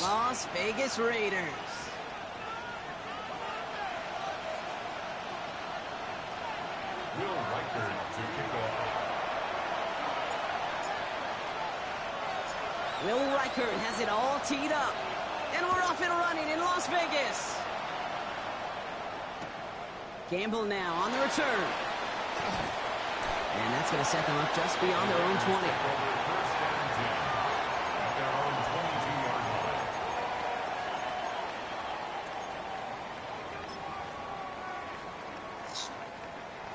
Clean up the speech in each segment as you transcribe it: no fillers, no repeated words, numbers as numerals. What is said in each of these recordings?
Las Vegas Raiders. Will Riker to kick off. Will Riker has it all teed up. And we're off and running in Las Vegas. Gamble now on the return. And that's going to set them up just beyond their own 20. First and 10 at their own 22-yard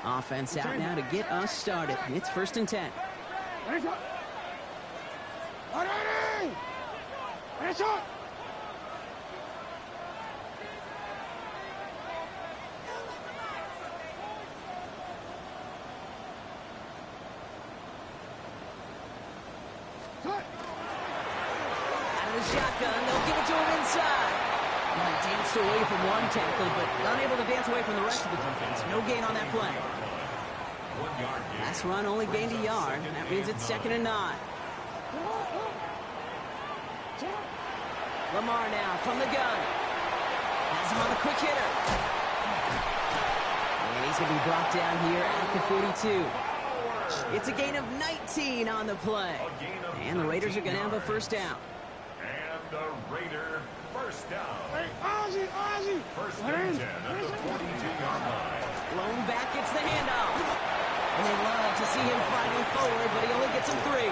line. Offense out now to get us started. It's 1st and 10. Shotgun, they'll give it to him inside. Well, he danced away from one tackle, but unable to dance away from the rest of the defense. No gain on that play. 1 yard gain. Last run only gained a yard. That means it's 2nd and 9. Lamar now from the gun. Has him on the quick hitter. And he's going to be brought down here at the 42. It's a gain of 19 on the play. And the Raiders are going to have a first down. The Raider first down. First and 10 at the 42-yard line. Lone back gets the handoff. And they love to see him fighting forward, but he only gets him 3.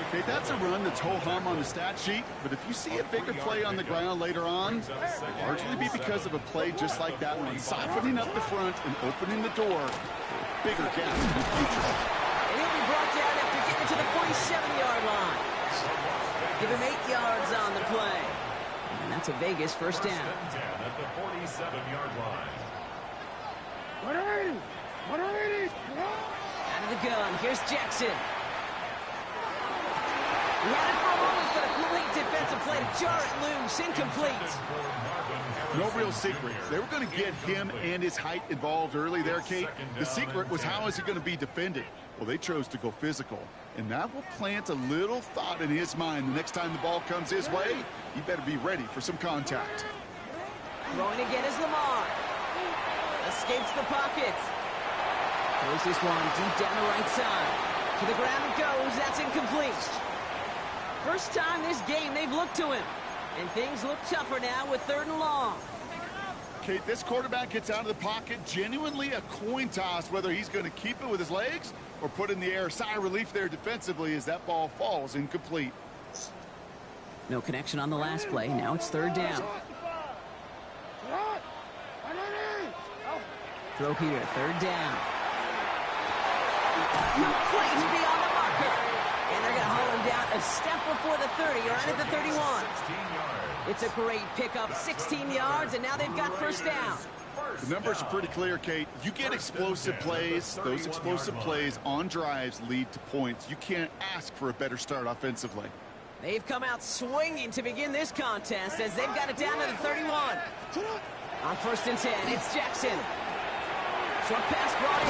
Okay, that's a run that's ho-hum on the stat sheet, but if you see a bigger play on the ground later on, it'll largely be because of a play just like that one, softening up the front and opening the door for a bigger gap in the future. And he'll be brought down after getting to the 47-yard line. Give him 8 yards on the play. And that's a Vegas first down. First and 10 at the 47-yard line. Out of the gun, here's Jackson. He had it for a moment, but a complete defensive play to jar it loose, incomplete. No real secret. They were going to get him and his height involved early there, Kate. The secret was how is he going to be defended? Well, they chose to go physical, and that will plant a little thought in his mind. The next time the ball comes his way, he better be ready for some contact. Throwing again is Lamar. Escapes the pocket. Throws this one deep down the right side. To the ground it goes. That's incomplete. First time this game they've looked to him. And things look tougher now with 3rd and long. Kate, this quarterback gets out of the pocket, genuinely a coin toss whether he's going to keep it with his legs or put in the air. Sigh of relief there defensively as that ball falls incomplete. No connection on the last play. Now it's 3rd down. Throw here, 3rd down. Complete beyond the marker. And they're going to haul him down a step before the 30, right at the 31. It's a great pickup, 16 yards, and now they've got first down. The numbers are pretty clear, Kate. You get explosive plays. Those explosive plays on drives lead to points. You can't ask for a better start offensively. They've come out swinging to begin this contest as they've got it down to the 31. On 1st and 10, it's Jackson. Short pass brought in.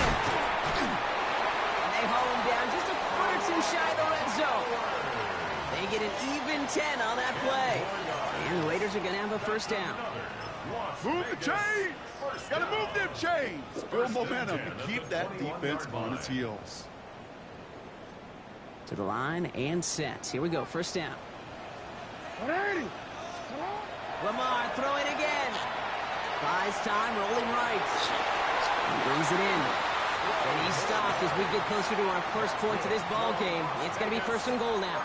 And they haul him down just a foot or 2 shy of the red zone. They get an even 10 on that play. And the Raiders are going to have a first down. Move the chains! Gotta move them chains! Build momentum and keep that defense on its heels. To the line and set. Here we go, first down. Lamar throwing again. Buys time, rolling right. He brings it in. And he's stopped as we get closer to our first point to this ball game. It's going to be 1st and goal now.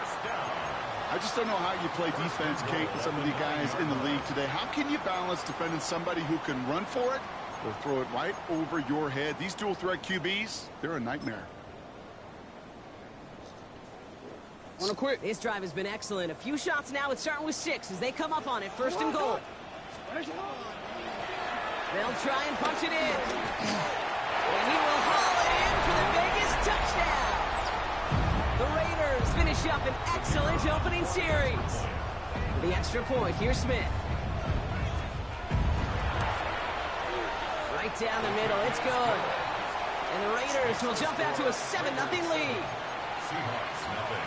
I just don't know how you play defense, Kate, and some of the guys in the league today. How can you balance defending somebody who can run for it or throw it right over your head? These dual-threat QBs, they're a nightmare. This drive has been excellent. A few shots now. It's starting with 6 as they come up on it. 1st and goal. They'll try and punch it in. And he will haul it in for the Vegas touchdown. The Raiders finish up an excellent opening series. For the extra point, here's Smith. Right down the middle, it's good. And the Raiders will jump out to a 7-0 lead. Seahawks nothing.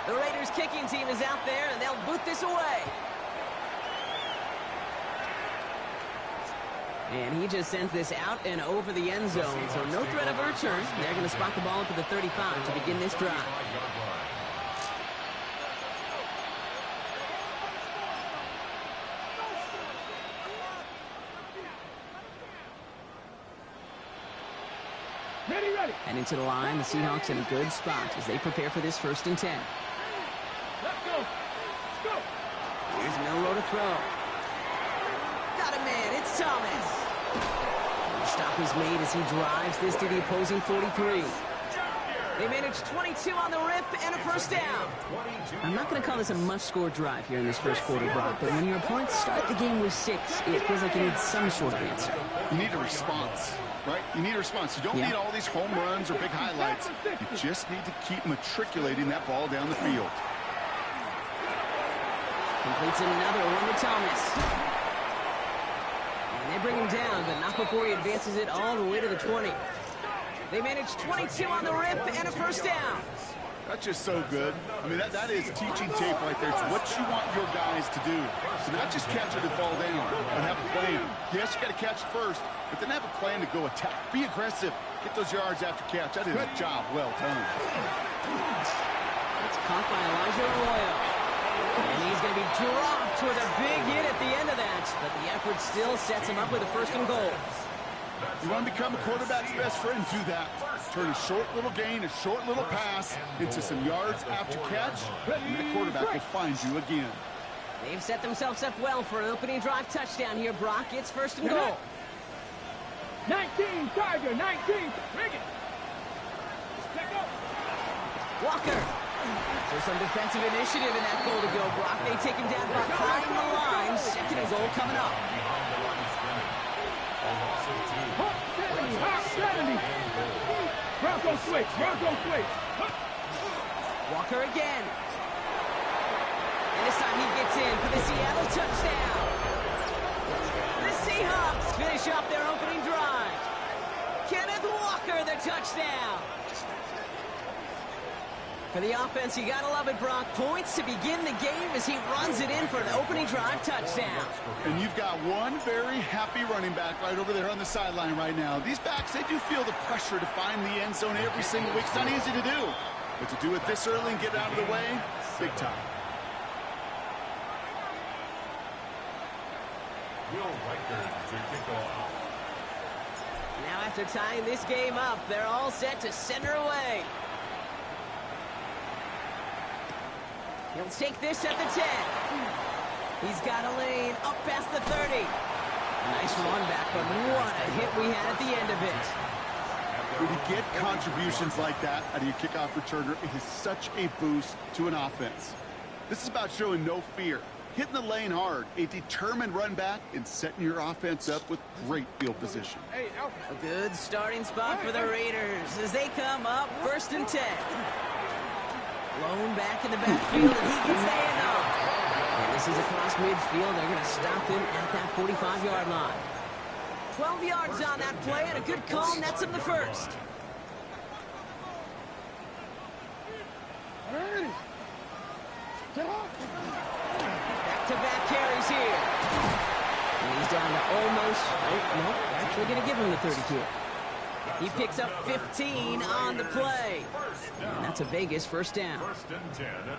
The Raiders kicking team is out there, and they'll boot this away. And he just sends this out and over the end zone, so no threat of a return. They're going to spot the ball up at the 35 to begin this drive. Ready. And into the line, the Seahawks in a good spot as they prepare for this 1st and 10. Let's go. Here's Milroe to throw. Got a man, it's Thomas. And the stop is made as he drives this to the opposing 43. They manage 22 on the rip and a 1st down. I'm not going to call this a must-score drive here in this 1st quarter, Brock, but when your opponents start the game with 6, it feels like you need some sort of answer. You need a response, right? You need a response. You don't need all these home runs or big highlights. You just need to keep matriculating that ball down the field. Completes another one to Thomas. And they bring him down, but not before he advances it all the way to the 20. They manage 22 on the rip and a 1st down. That's just so good. I mean, that is teaching tape right there. It's what you want your guys to do. So not just catch it and fall down, but have a plan. Yes, you got to catch it first, but then have a plan to go attack. Be aggressive. Get those yards after catch. That is a job well done. It's caught by Elijah Arroyo. And he's going to be dropped with a big hit at the end of that. But the effort still sets him up with a 1st and goal. You want to become a quarterback's best friend, do that. Turn a short little gain, a short little pass into some yards after catch, and the quarterback will find you again. They've set themselves up well for an opening drive touchdown here, Brock. It's 1st and goal. 19, Tiger, 19. Bring it. Let's go. Walker. So some defensive initiative in that goal to go, Brock. They take him down behind the line. 2nd and goal coming up. Hawk 70. Bronco switch. Walker again. And this time he gets in for the Seattle touchdown. The Seahawks finish off their opening drive. Kenneth Walker, the touchdown. For the offense, you gotta love it, Brock. Points to begin the game as he runs it in for an opening drive touchdown. And you've got one very happy running back right over there on the sideline right now. These backs, they do feel the pressure to find the end zone every single week. It's not easy to do. But to do it this early and get out of the way, big time. Now after tying this game up, they're all set to send her away. He'll take this at the 10. He's got a lane up past the 30. Nice run back, but what a hit we had at the end of it. When you get contributions like that out of your kickoff returner, it is such a boost to an offense. This is about showing no fear, hitting the lane hard, a determined run back, and setting your offense up with great field position. A good starting spot for the Raiders as they come up 1st and 10. Blown back in the backfield, and he gets the handoff. And this is across midfield. They're going to stop him at that 45-yard line. 12 yards on that play, and a good call nets him the 1st. Back-to-back carries here. And he's down to almost, nope, actually going to give him the 30 here. He picks up 15 on the play. And that's a Vegas 1st down.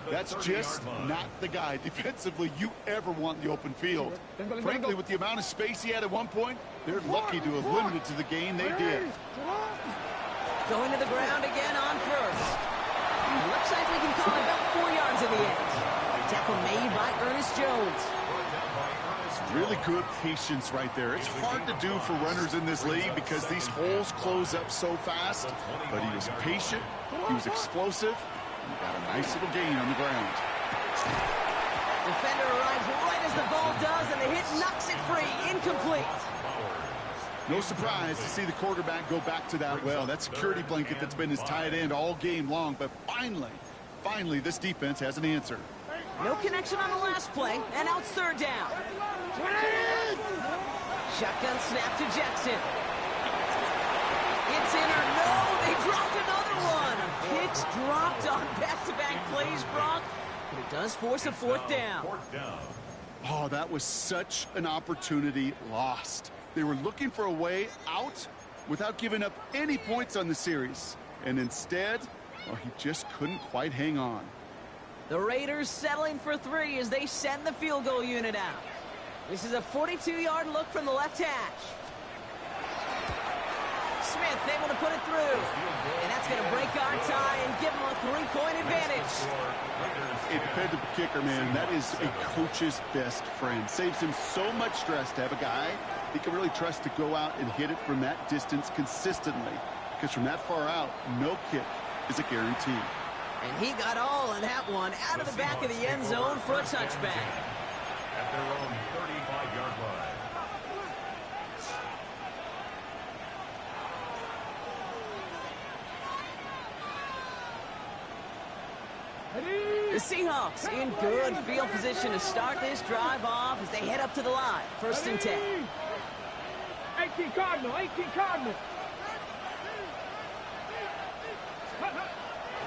That's just not the guy defensively you ever want in the open field. Frankly, with the amount of space he had at one point, they're lucky to have limited to the gain they did. Going to the ground again on 1st. It looks like we can call it about 4 yards in the end. Tackle made by Ernest Jones. Really good patience right there. It's hard to do for runners in this league because these holes close up so fast. But he was patient, he was explosive, and got a nice little gain on the ground. Defender arrives right as the ball does, and the hit knocks it free. Incomplete. No surprise to see the quarterback go back to that well. That security blanket that's been his tight end all game long. But finally, this defense has an answer. No connection on the last play, and now it's 3rd down. Shotgun snap to Jackson. It's in or no, they dropped another one. Pitch dropped on back-to-back plays, Brock. but it does force a fourth down. Oh, that was such an opportunity lost. They were looking for a way out without giving up any points on the series. And instead, well, he just couldn't quite hang on. The Raiders settling for 3 as they send the field goal unit out. This is a 42-yard look from the left hash. Smith able to put it through. And that's going to break our tie and give them a 3-point advantage. A dependable kicker, man. That is a coach's best friend. Saves him so much stress to have a guy he can really trust to go out and hit it from that distance consistently. Because from that far out, no kick is a guarantee. And he got all of that one out of the back of the end zone for a touchback. At their own 35-yard line. The Seahawks in good field position to start this drive off as they head up to the line. 1st and 10. 18 Cardinal, 18 Cardinal.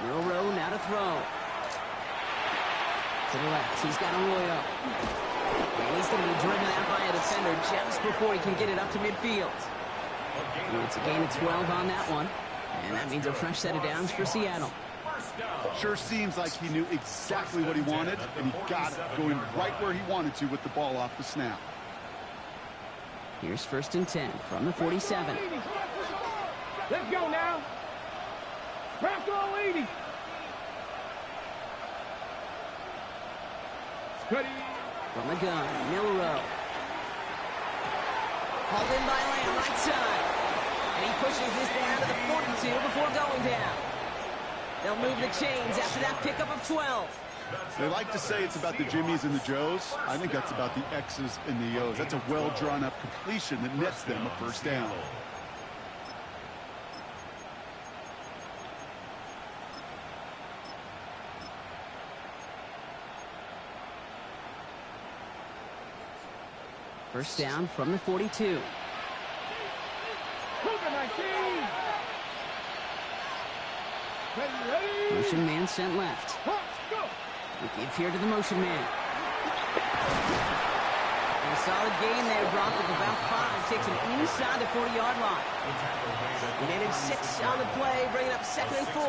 Milroe now to throw. To the left, he's got Arroyo. And he's going to be driven out by a defender just before he can get it up to midfield. And it's a gain of 12 on that one. And that means a fresh set of downs for Seattle. Sure seems like he knew exactly what he wanted, and he got it, going right where he wanted to with the ball off the snap. Here's 1st and 10 from the 47. Let's go now. Crack all 80. From the gun, Milroe. Hauled in by Lamb, right side. And he pushes this down to the 42 before going down. They'll move the chains after that pickup of 12. They like to say it's about the Jimmies and the Joes. I think that's about the X's and the O's. That's a well-drawn-up completion that nets them a 1st down. First down from the 42. Motion man sent left. We give here to the motion man. And a solid gain there, Brock, with about 5. Takes him inside the 40-yard line. He managed 6 on the play, bringing up 2nd and 4.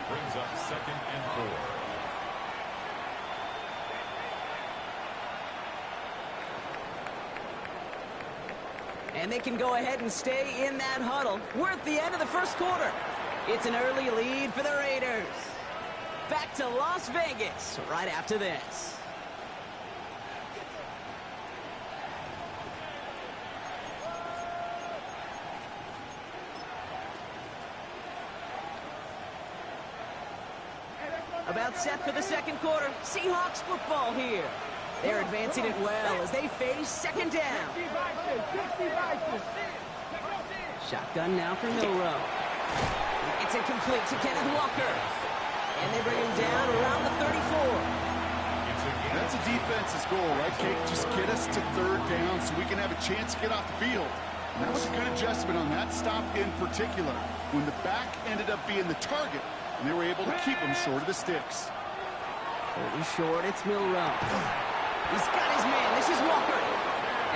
Brings up 2nd and 4. And they can go ahead and stay in that huddle. We're at the end of the 1st quarter. It's an early lead for the Raiders. Back to Las Vegas right after this. About set for the 2nd quarter. Seahawks football here. They're advancing it well as they face 2nd down. Shotgun now for Milroe. It's incomplete to Kenneth Walker. And they bring him down around the 34. That's a defense's goal, right, Kate? Just get us to 3rd down so we can have a chance to get off the field. And that was a good adjustment on that stop in particular, when the back ended up being the target, and they were able to keep him short of the sticks. 30 short, it's Milroe. He's got his man. This is Walker.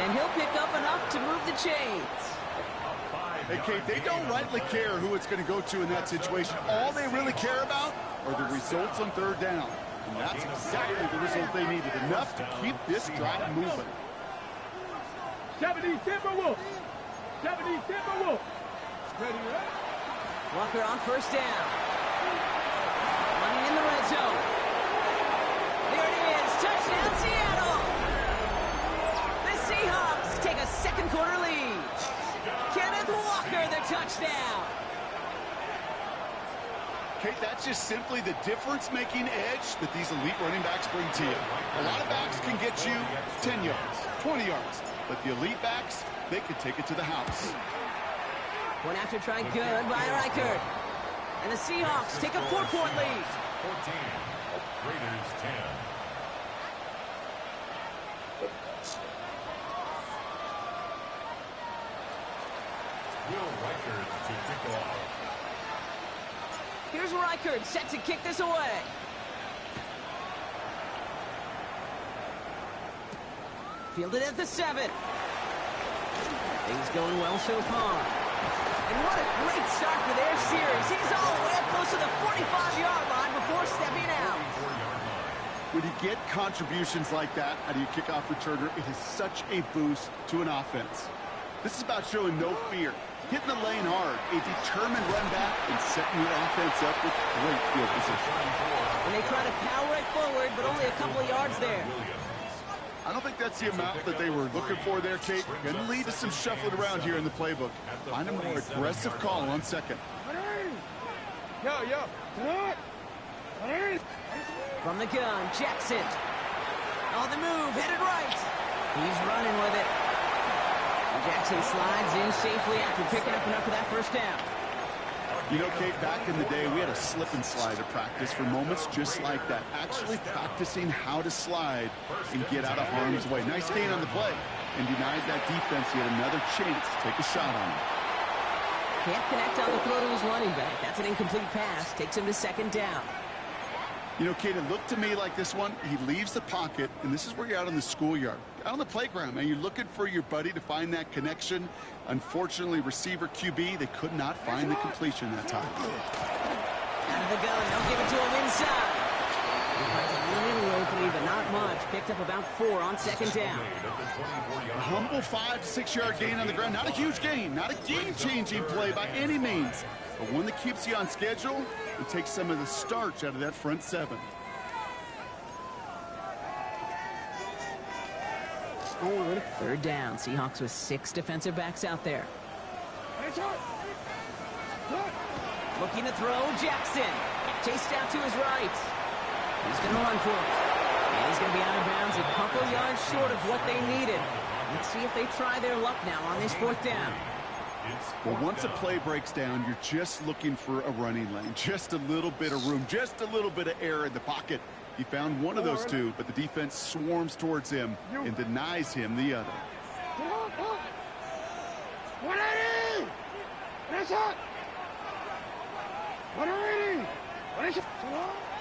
And he'll pick up enough to move the chains. Hey, Kate, they don't rightly care who it's going to go to in that situation. All they really care about are the results on 3rd down. And that's exactly the result they needed. Enough to keep this drive moving. 70 Timberwolves. 70 Timberwolves. Walker on 1st down. Running in the red zone. There it is. Touchdown, Seattle. The Seahawks take a 2nd quarter lead. Kenneth Walker, the touchdown. Kate, that's just simply the difference-making edge that these elite running backs bring to you. A lot of backs can get you 10 yards, 20 yards, but the elite backs, they can take it to the house. One after try good by Reichert. And the Seahawks take a 4-point lead. 14, Raiders 10. Will Reichert to kick off. Here's Reichert set to kick this away. Fielded at the 7. Things going well so far. And what a great start for their series. He's all the way up close to the 45-yard line before stepping out. When you get contributions like that out of your kickoff returner, it is such a boost to an offense. This is about showing no fear, hitting the lane hard, a determined run back, and setting your offense up with great field position. And they try to power it forward, but only a couple of yards there. I don't think that's the amount that they were looking for there, Kate. Going to lead to some shuffling around here in the playbook. Find a more aggressive call on second. From the gun, Jackson. On the move, headed right. He's running with it. And Jackson slides in safely after picking up enough of that first down. You know, Kate, back in the day, we had a slip and slide at practice for moments just like that. Actually practicing how to slide and get out of harm's way. Nice gain on the play. And denied that defense yet another chance to take a shot on him. Can't connect on the throw to his running back. That's an incomplete pass. Takes him to second down. You know, Kate, it looked to me like this one, he leaves the pocket, and this is where you're out on the schoolyard, out on the playground, man. You're looking for your buddy to find that connection. Unfortunately, receiver QB, they could not find the completion that time. Out of the gun, they'll give it to him inside. He finds a little opening, but not much. Picked up about 4 on second down. A humble 5 to 6 yard gain on the ground. Not a huge gain, not a game-changing play by any means, but one that keeps you on schedule and takes some of the starch out of that front 7. Third down. Seahawks with 6 defensive backs out there. Looking to throw, Jackson. Chased out to his right. He's going to run for it. And he's going to be out of bounds a couple yards short of what they needed. Let's see if they try their luck now on this 4th down. Well, once a play breaks down, you're just looking for a running lane. Just a little bit of room, just a little bit of air in the pocket. He found one of those two, but the defense swarms towards him and denies him the other.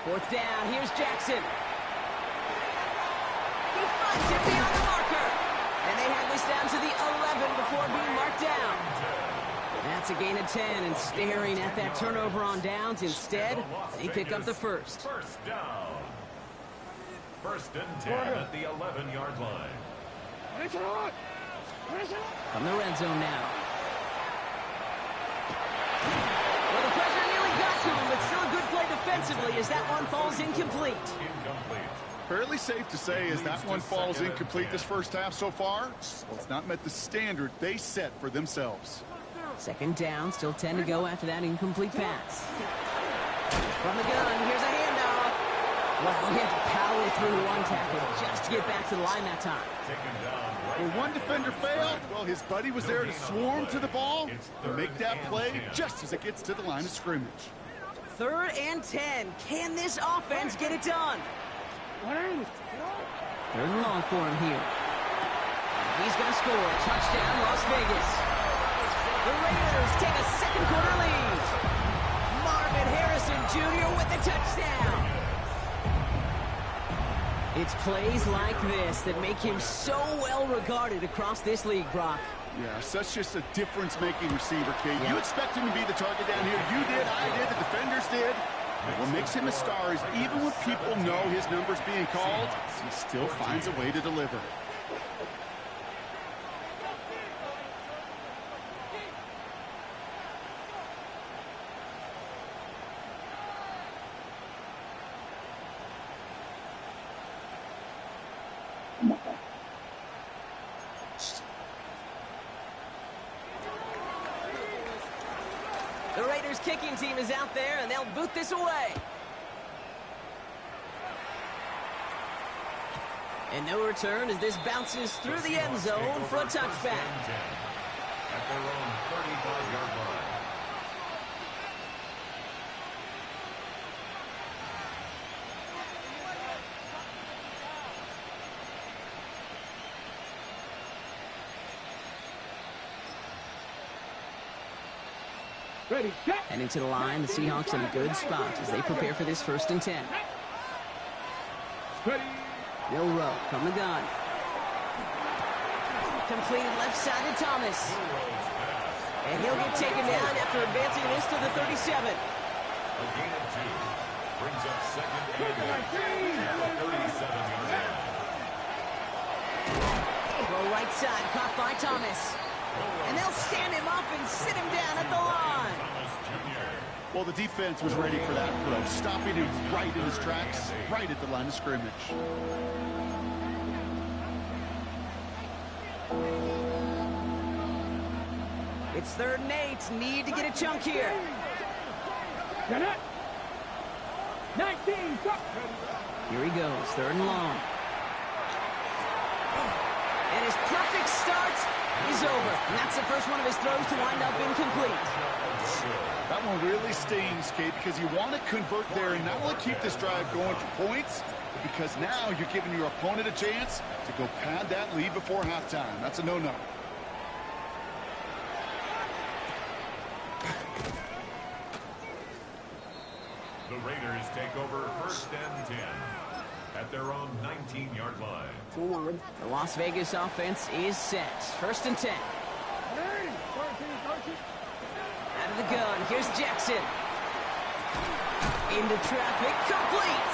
4th down, here's Jackson. He finds it beyond the marker. And they have this down to the 11 before being marked down. That's a gain of 10, and staring at that turnover on downs. Instead, they pick up the first. First down. 1st and 10 at the 11-yard line. From the red zone now. Well, the pressure nearly got to him, but still a good play defensively as that one falls incomplete. Fairly safe to say as that one falls incomplete this first half so far. Well, it's not met the standard they set for themselves. Second down, still 10 to go after that incomplete pass. From the gun, here's a handoff. Well, he had to power through one tackle just to get back to the line that time. Well, one defender failed. Well, his buddy was there to swarm to the ball and make that play just as it gets to the line of scrimmage. 3rd and 10. Can this offense get it done? 3rd and long for him here. He's going to score. Touchdown, Las Vegas. The Raiders take a second-quarter lead. Marvin Harrison Jr. with the touchdown. It's plays like this that make him so well regarded across this league, Brock. Yeah, such just a difference-making receiver, Kate. Yep. You expect him to be the target down here. You did, I did, the defenders did. What makes him a star is even when people know his number's being called, he still finds a way to deliver. The Raiders kicking team is out there, and they'll boot this away. And no return as this bounces through the end zone for a touchback. At their own 35-yard line. Ready, set. Heading to the line, the Seahawks in a good spot as they prepare for this 1st and 10. Ready. Will Rowe from the gun. Completed left side to Thomas. And he'll get taken down after advancing this to the 37. A gain of 2. Brings up second and 8 at the 37-yard line. Throw right side, caught by Thomas. And they'll stand him up and sit him down at the line. Well, the defense was ready for that throw, stopping him right in his tracks, right at the line of scrimmage. It's 3rd and 8. Need to get a chunk here. 19, stop. Here he goes, 3rd and long. And his perfect start is over. And that's the first one of his throws to wind up incomplete. That one really stings, Kate, because you want to convert there and not only keep this drive going for points, but because now you're giving your opponent a chance to go pad that lead before halftime. That's a no-no. The Raiders take over 1st and 10 at their own 19-yard line. The Las Vegas offense is set. 1st and 10. Out of the gun, here's Jackson. Into traffic, complete!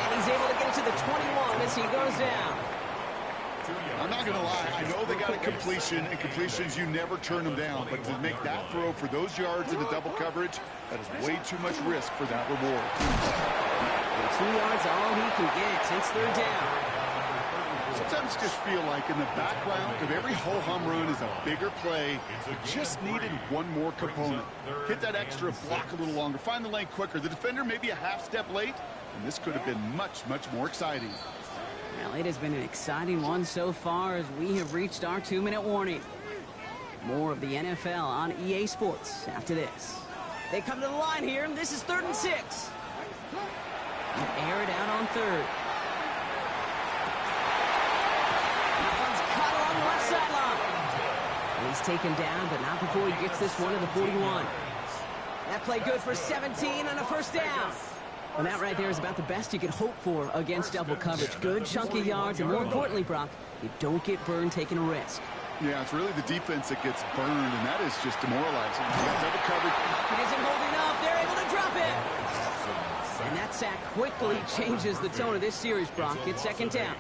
And he's able to get it to the 21 as he goes down. I'm not going to lie, I know they got a completion, and completions, you never turn them down, but to make that throw for those yards into double coverage, that is way too much risk for that reward. 2 yards all he can get since 3rd down. Sometimes just feel like in the background of every ho-hum run is a bigger play. You just needed one more component. Hit that extra block a little longer. Find the lane quicker. The defender may be a half step late, and this could have been much, much more exciting. Well, it has been an exciting one so far as we have reached our 2-minute warning. More of the NFL on EA Sports after this. They come to the line here, and this is 3rd and 6. Air it out on 3rd. Left sideline. He's taken down, but not before he gets this one to the 41. That play good for 17 and a 1st down. Well, that right there is about the best you could hope for against double coverage. Good chunky yards, and more importantly, Brock, you don't get burned taking a risk. Yeah, it's really the defense that gets burned, and that is just demoralizing. You got double coverage. It isn't holding up. They're able to drop it. And that sack quickly changes the tone of this series, Brock. It's 2nd down.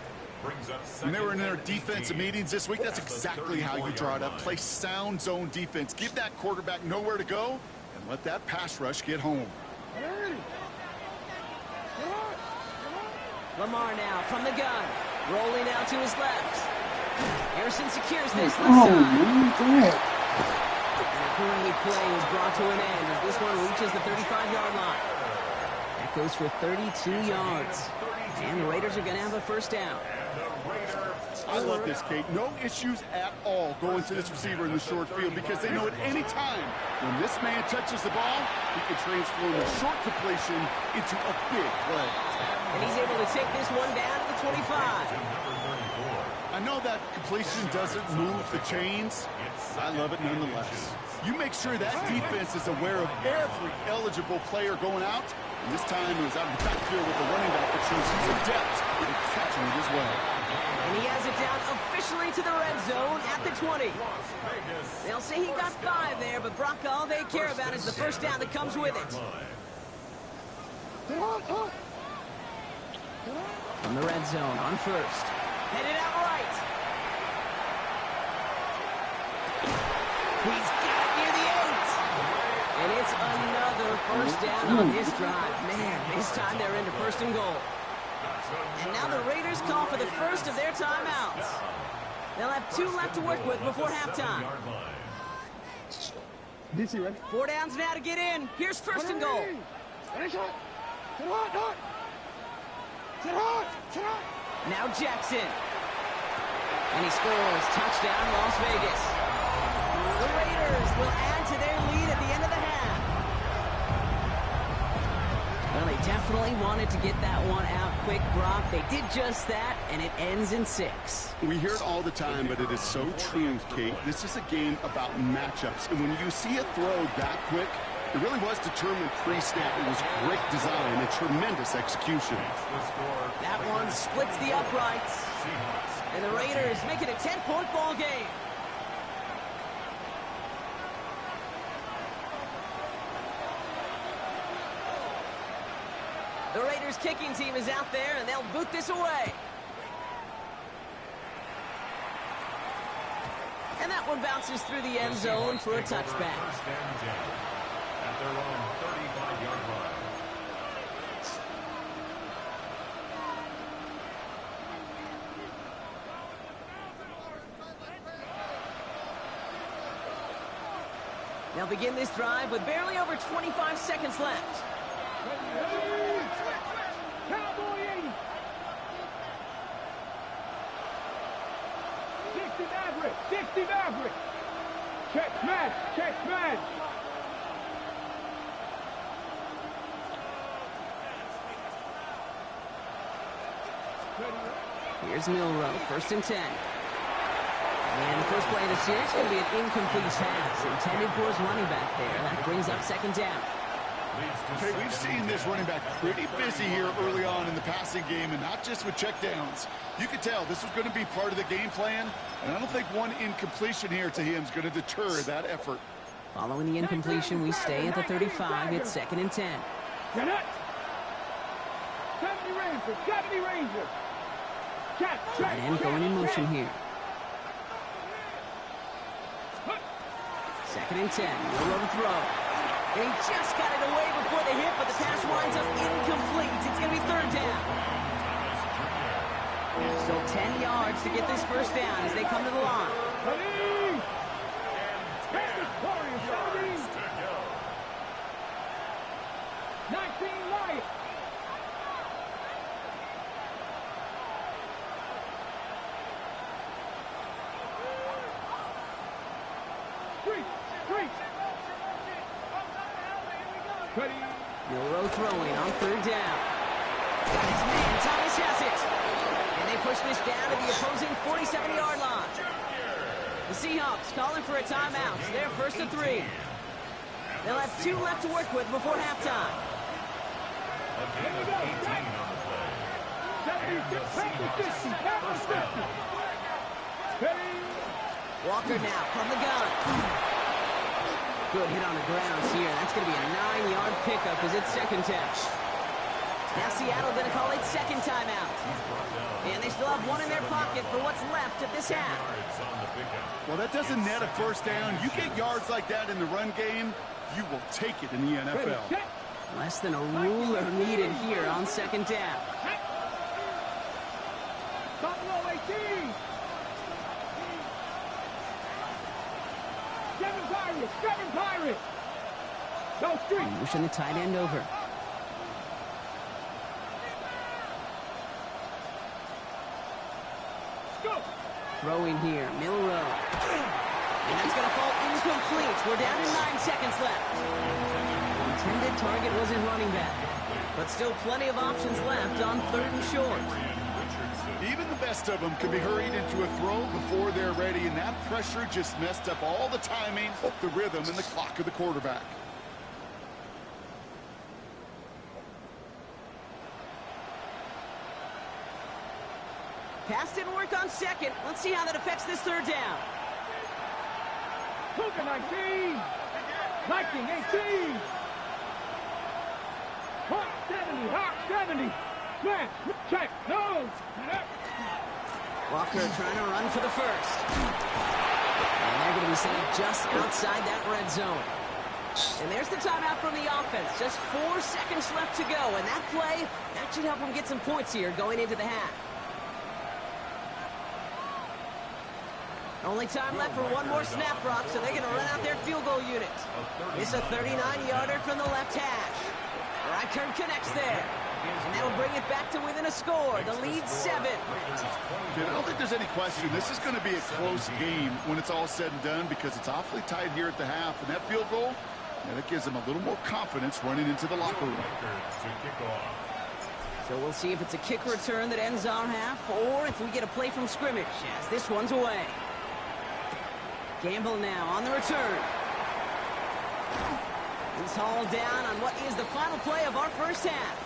When they were in their defensive meetings this week, that's exactly how you draw it up. Play sound zone defense. Give that quarterback nowhere to go, and let that pass rush get home. Lamar now from the gun. Rolling out to his left. Harrison secures this left side. And a great play is brought to an end as this one reaches the 35-yard line. That goes for 32 yards. And the Raiders are going to have a 1st down. I love this, Kate. No issues at all going to this receiver in the short field because they know at any time when this man touches the ball, he can transform a short completion into a big play. And he's able to take this one down to the 25. I know that completion doesn't move the chains. I love it nonetheless. You make sure that defense is aware of every eligible player going out. And this time it was out of the backfield with the running back that shows he's adept in catching it as well. And he has it down officially to the red zone at the 20. They'll say he got 5 there, but Brock, all they care about is the 1st down that comes with it. From the red zone on 1st. Headed out right. He's got it near the 8. And it's another 1st down on this drive. Man, this time they're into 1st and goal. And now the Raiders call for the first of their timeouts. They'll have 2 left to work with before halftime. 4 downs now to get in. Here's 1st and goal. Now Jackson. And he scores. Touchdown, Las Vegas. The Raiders will add to their lead at the end of the half. Well, they definitely wanted to get that one out quick, Brock. They did just that, and it ends in 6. We hear it all the time, but it is so true, Kate. This is a game about matchups, and when you see a throw that quick, It really was determined pre-snap. It was great design and tremendous execution. That one splits the uprights. And the Raiders make it a 10-point ball game. The Raiders kicking team is out there, and they'll boot this away. And that one bounces through the end zone for a touchback. At their own 35-yard line. They'll begin this drive with barely over 25 seconds left. Cowboy 80. 60 Maverick. 60 Maverick. Check smash. Check smash. Here's Milrow, 1st and 10. And the first play of the series is going to be an incomplete pass intended for his running back there. That brings up 2nd down. Okay, we've seen this running back pretty busy here early on in the passing game, and not just with checkdowns. You could tell this was going to be part of the game plan, and I don't think one incompletion here to him is going to deter that effort. Following the incompletion, we stay at the 35. It's 2nd and 10. Get it. 70 Rangers. 70 Rangers. Check. Tight end going in motion here. 2nd and 10. Middle of the throw. And he just got it away before the hit, but the pass winds up incomplete. It's going to be 3rd down. So 10 yards to get this 1st down as they come to the line. Ready. Victorious. 19 Lions. Ready. Milrow throwing on 3rd down. Got his man, Thomas has it. And they push this down to the opposing 47-yard line. The Seahawks calling for a timeout. They're 1st and 3. They'll have 2 left to work with before halftime. A gain of 18 on the play. And the Seahawks have first down. Walker now from the gun. Good hit on the ground here. That's going to be a 9-yard pickup as it's 2nd down. Now Seattle going to call it 2nd timeout. And they still have 1 in their pocket for what's left of this half. Well, that doesn't net a 1st down. You get yards like that in the run game, you will take it in the NFL. Less than a ruler needed here on 2nd down. Buffalo 18. 7 Pirates. Go street. Pushing the tight end over. Go. Throwing here, Milrow. And that's going to fall incomplete. We're down to 9 seconds left. The intended target was his running back. But still plenty of options left on 3rd and short. Even the best of them can be hurried into a throw before they're ready, and that pressure just messed up all the timing, the rhythm, and the clock of the quarterback. Pass didn't work on 2nd. Let's see how that affects this 3rd down. Cougar 19. Viking 18. Hawk 70. Hawk 70. Smash. Check. No. Walker trying to run for the 1st. And they're going to be set up just outside that red zone. And there's the timeout from the offense. Just 4 seconds left to go. And that play, that should help them get some points here going into the half. Only time left for 1 more snap, Brock, so they're going to run out their field goal unit. It's a 39-yarder from the left hash. Reichert connects there. And that will bring it back to within a score. The lead 7. I don't think there's any question. This is going to be a close game when it's all said and done because it's awfully tight here at the half. And that field goal, that gives them a little more confidence running into the locker room. So we'll see if it's a kick return that ends our half or if we get a play from scrimmage as this one's away. Gamble now on the return. He's hauled down on what is the final play of our first half.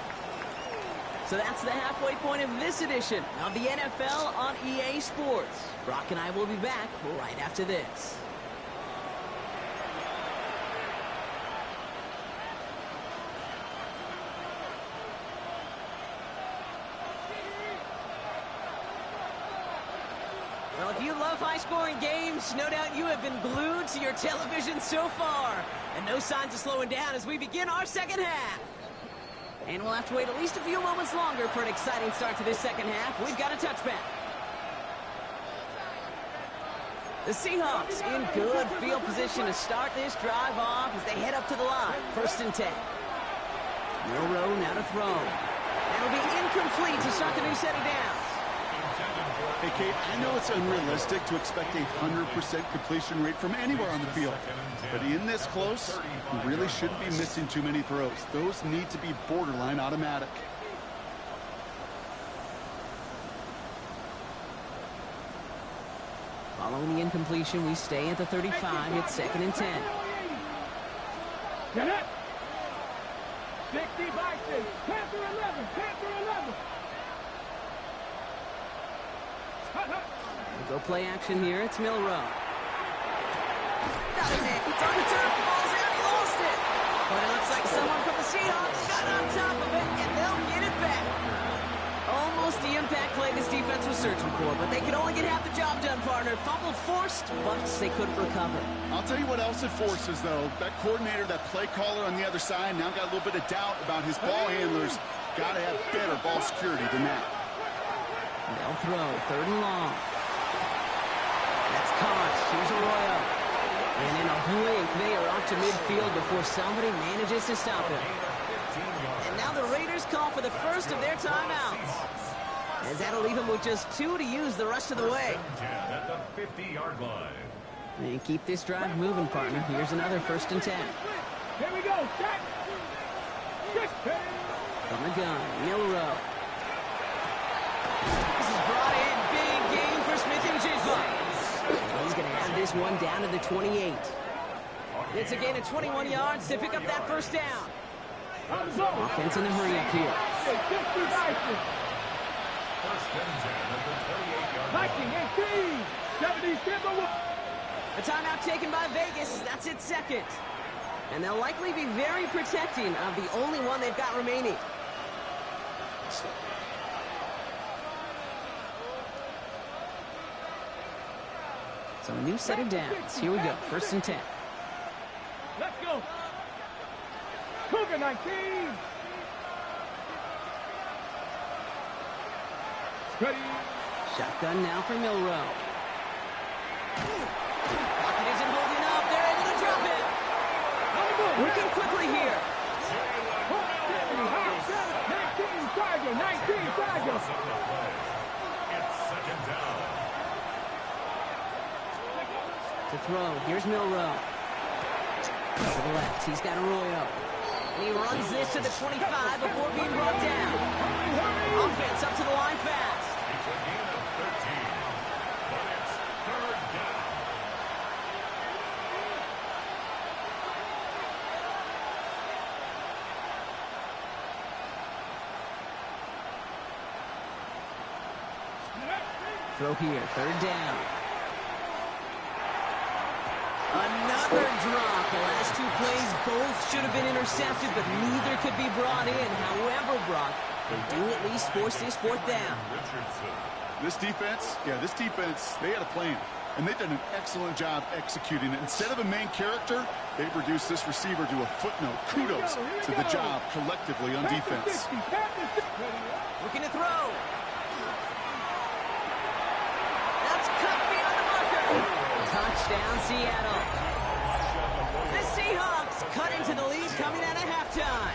So that's the halfway point of this edition of the NFL on EA Sports. Brock and I will be back right after this. Well, if you love high-scoring games, no doubt you have been glued to your television so far. And no signs of slowing down as we begin our second half. And we'll have to wait at least a few moments longer for an exciting start to this second half. We've got a touchback. The Seahawks in good field position to start this drive off as they head up to the line. 1st and 10. Milroe now to throw. That'll be incomplete to start the new set of downs. Hey, Kate, I know it's unrealistic to expect a 100% completion rate from anywhere on the field. But in this close, you really shouldn't be missing too many throws. Those need to be borderline automatic. Following the incompletion, we stay at the 35. It's 2nd and 10. Get it. 60 Vikings. Panther 11. Panther 11. We go play action here. It's Milroe. Got it, Nick. It's on the turf. Ball's out. He lost it. But it looks like someone from the Seahawks got on top of it, and they'll get it back. Almost the impact play this defense was searching for, but they could only get half the job done, partner. Fumbled forced, but they couldn't recover. I'll tell you what else it forces, though. That coordinator, that play caller on the other side, now got a little bit of doubt about his ball handlers. Got to have better ball security than that. They'll throw. 3rd and long. That's caught. Here's Arroyo. And in a blink, they are off to midfield before somebody manages to stop him. And now the Raiders call for the first of their timeouts. As that'll leave him with just 2 to use the rest of the way. At the 50-yard line. And keep this drive moving, partner. Here's another 1st and 10. Here we go. Check. From the gun, Milroe. This is brought in. Big game for Smith-Njigba. He's going to have this one down to the 28. It's a gain of 21 yards to pick up that 1st down. Offense in a hurry up here. 50 Vikings. 1st and 10 at the 38-yard line. Viking 18. 77. A timeout taken by Vegas. That's its 2nd. And they'll likely be very protecting of the only one they've got remaining. So a new set of downs. Here we go. 1st and 10. Let's go. Cougar 19. Ready. Shotgun now for Milroe. Pocket isn't holding up. They're able to drop it. Working quickly here. 19 Tiger. 19 Tiger. It's 2nd down. To throw. Here's Milroe. To the left. He's got Arroyo. And he runs this to the 25 before being brought down. Offense up to the line fast. It's a gain of 13. But it's 3rd down. Throw here. 3rd down. Another drop. The last 2 plays both should have been intercepted, but neither could be brought in. However, Brock, they do at least force this 4th down. This defense, they had a plan. And they've done an excellent job executing it. Instead of a main character, they've reduced this receiver to a footnote. Kudos to the job collectively on defense. Looking to throw. That's cut beyond the marker. Touchdown, Seattle. The Seahawks cut into the lead coming out of halftime.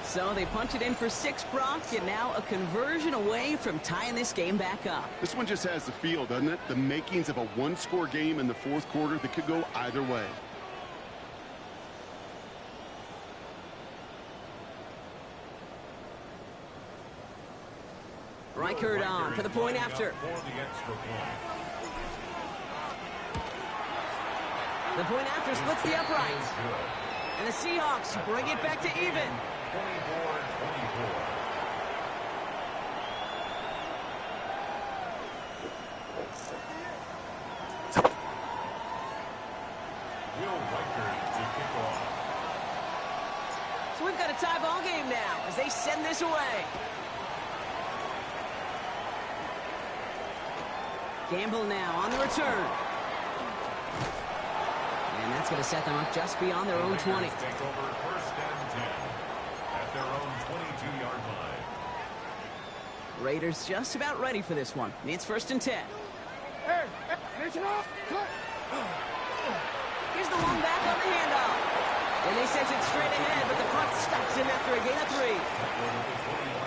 So they punch it in for 6, Brock, and now a conversion away from tying this game back up. This one just has the feel, doesn't it? The makings of a one-score game in the fourth quarter that could go either way. Reichert on for the point after. The point after splits the uprights. And the Seahawks bring it back to even. 24-24. So we've got a tie ball game now as they send this away. Gamble now on the return. And that's going to set them up just beyond their own 20. Take over first and 10 at their own 22-yard line. Raiders just about ready for this one. It's first and 10. Hey, listen up. Cut. Here's the one back on the handoff. And they sent it straight ahead, but the front stops him after a gain of 3.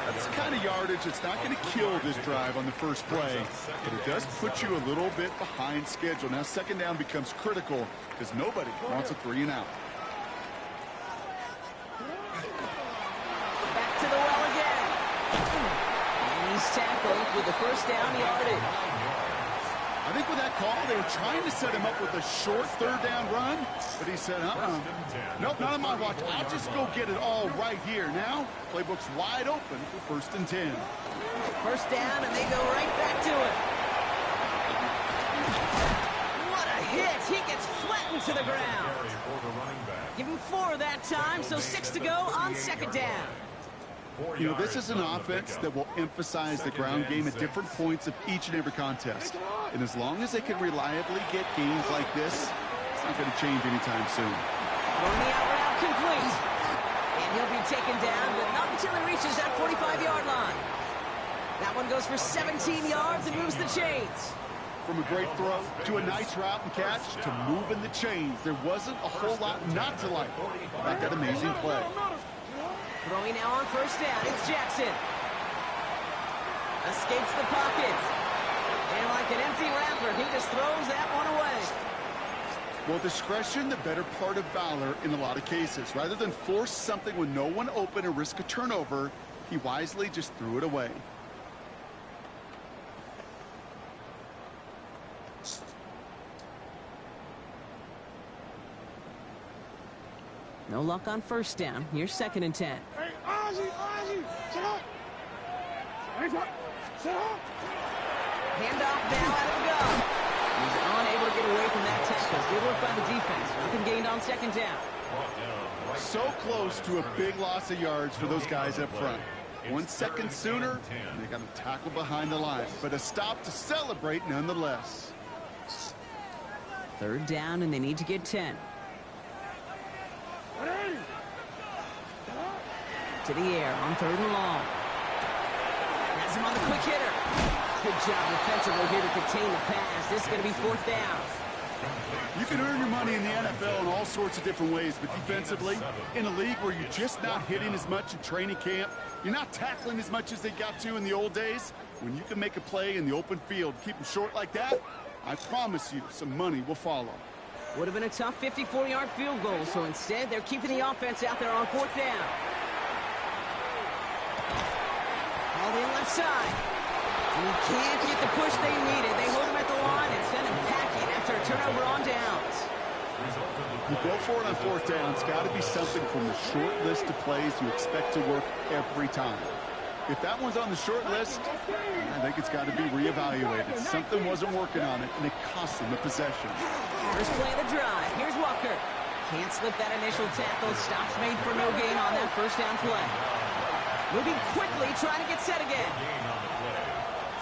That's the kind of yardage that's not going to kill this drive on the first play, but it does put you a little bit behind schedule. Now second down becomes critical because nobody wants a 3 and out. Back to the well again. And he's tackled with the first down yardage. I think with that call, they were trying to set him up with a short third down run, but he said, nope, not on my watch. I'll just go get it all right here. Now, playbook's wide open for first and 10. First down, and they go right back to it. What a hit. He gets flattened to the ground. Give him 4 that time, so 6 to go on second down. You know, this is an offense that will emphasize the ground game at different points of each and every contest. And as long as they can reliably get gains like this, it's not going to change anytime soon. Throwing the out route complete. And he'll be taken down, but not until he reaches that 45-yard line. That one goes for 17 yards and moves the chains. From a great throw to a nice route and catch to moving the chains, there wasn't a whole lot not to like about that amazing play. Throwing now on first down, it's Jackson. Escapes the pocket. And like an empty wrapper, he just throws that one away. Well, discretion, the better part of valor in a lot of cases. Rather than force something with no one open and risk a turnover, he wisely just threw it away. No luck on first down. Here's second and 10. Hey, Ozzie, sit up. Sit up. Handoff now out of the gun. He's unable to get away from that tackle. Good work by the defense. Nothing gained on second down. So close to a big loss of yards for those guys up front. 1 second sooner, and they got a tackle behind the line. But a stop to celebrate nonetheless. Third down, and they need to get 10. To the air on third and long. Has him on the quick hitter. Good job defensively here to contain the pass. This is going to be fourth down. You can earn your money in the NFL in all sorts of different ways, but defensively, in a league where you're just not hitting as much in training camp, you're not tackling as much as they got to in the old days, when you can make a play in the open field, keep them short like that, I promise you some money will follow. Would have been a tough 54-yard field goal, so instead they're keeping the offense out there on fourth down. All in left side. And he can't get the push they needed. They hold him at the line and send him packing after a turnover on downs. You go for it on fourth down. It's got to be something from the short list of plays you expect to work every time. If that one's on the short list, I think it's got to be reevaluated. Something wasn't working on it, and it cost them the possession. First play of the drive. Here's Walker. Can't slip that initial tackle. Stops made for no gain on that first down play. Moving quickly, trying to get set again. Gain on the play.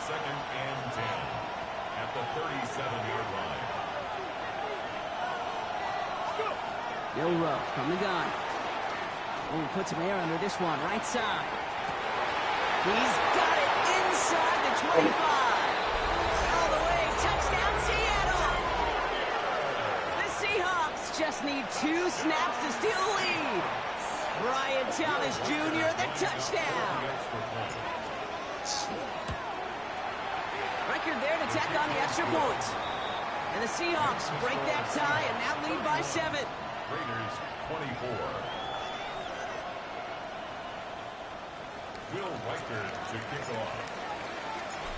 Second and 10 at the 37-yard line. Bill Rowe from the gun. Oh, puts some air under this one. Right side. He's got it inside the 25. All the way. Touchdown, Seattle. The Seahawks just need 2 snaps to steal the lead. Brian Thomas Jr., the touchdown. Record there to tack on the extra point. And the Seahawks break that tie and now lead by 7. Raiders 24. Will Reichard to kick off.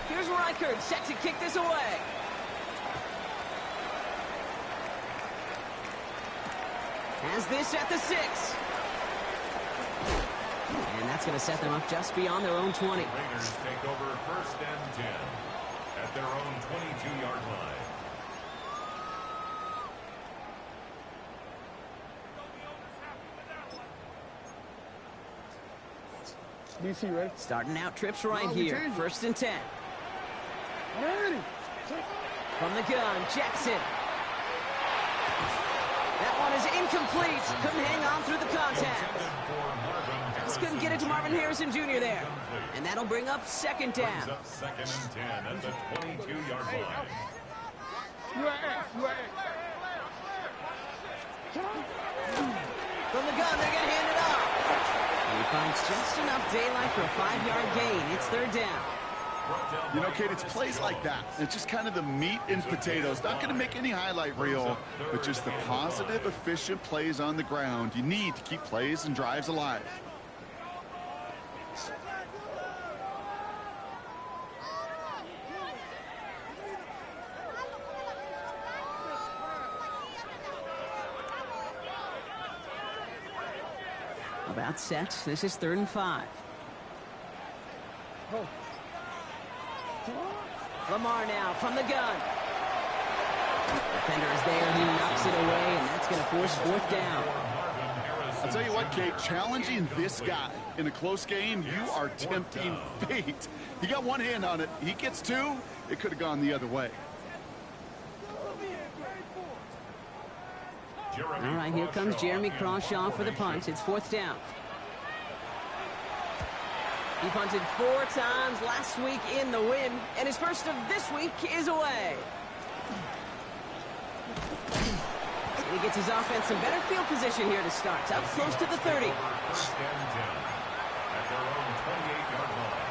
Here's Reichard set to kick this away. Has this at the 6. And that's going to set them up just beyond their own 20. Raiders take over 1st and 10 at their own 22-yard line. DC, ready? Starting out trips right here. 1st and 10. Ready. From the gun, Jackson. That one is incomplete. Couldn't hang on through the contact. Just couldn't get it to Marvin Harrison Jr. there. And that'll bring up 2nd down. Brings up 2nd and 10 at the 22-yard line. From the gun, they're going to hand it off. And he finds just enough daylight for a 5-yard gain. It's 3rd down. You know, Kate, it's plays like that. It's just kind of the meat and potatoes. Not going to make any highlight reel, but just the positive, efficient plays on the ground. You need to keep plays and drives alive. About set. This is 3rd and 5. Lamar now from the gun. Defender is there. He knocks it away, and that's going to force 4th down. I'll tell you what, Kate, challenging this guy in a close game, you are tempting fate. He got one hand on it. He gets 2. It could have gone the other way. All right, here comes Jeremy Crawshaw for the punt. It's 4th down. He punted 4 times last week in the win, and his first of this week is away. And he gets his offense some better field position here to start. Up close to the 30. 1st and 10 at their own 28-yard line.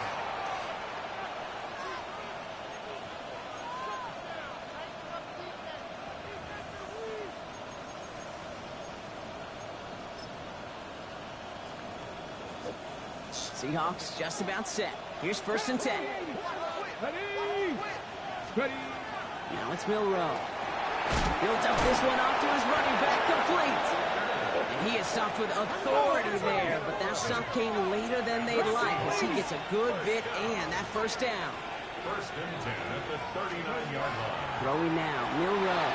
Seahawks just about set. Here's 1st and 10. Ready. Now it's Milrow. He'll dump this one off to his running back, complete. And he is stopped with authority there, but that stop came later than they'd like as he gets a good bit and that 1st down. 1st and 10 at the 39-yard line. Throwing now, Milrow.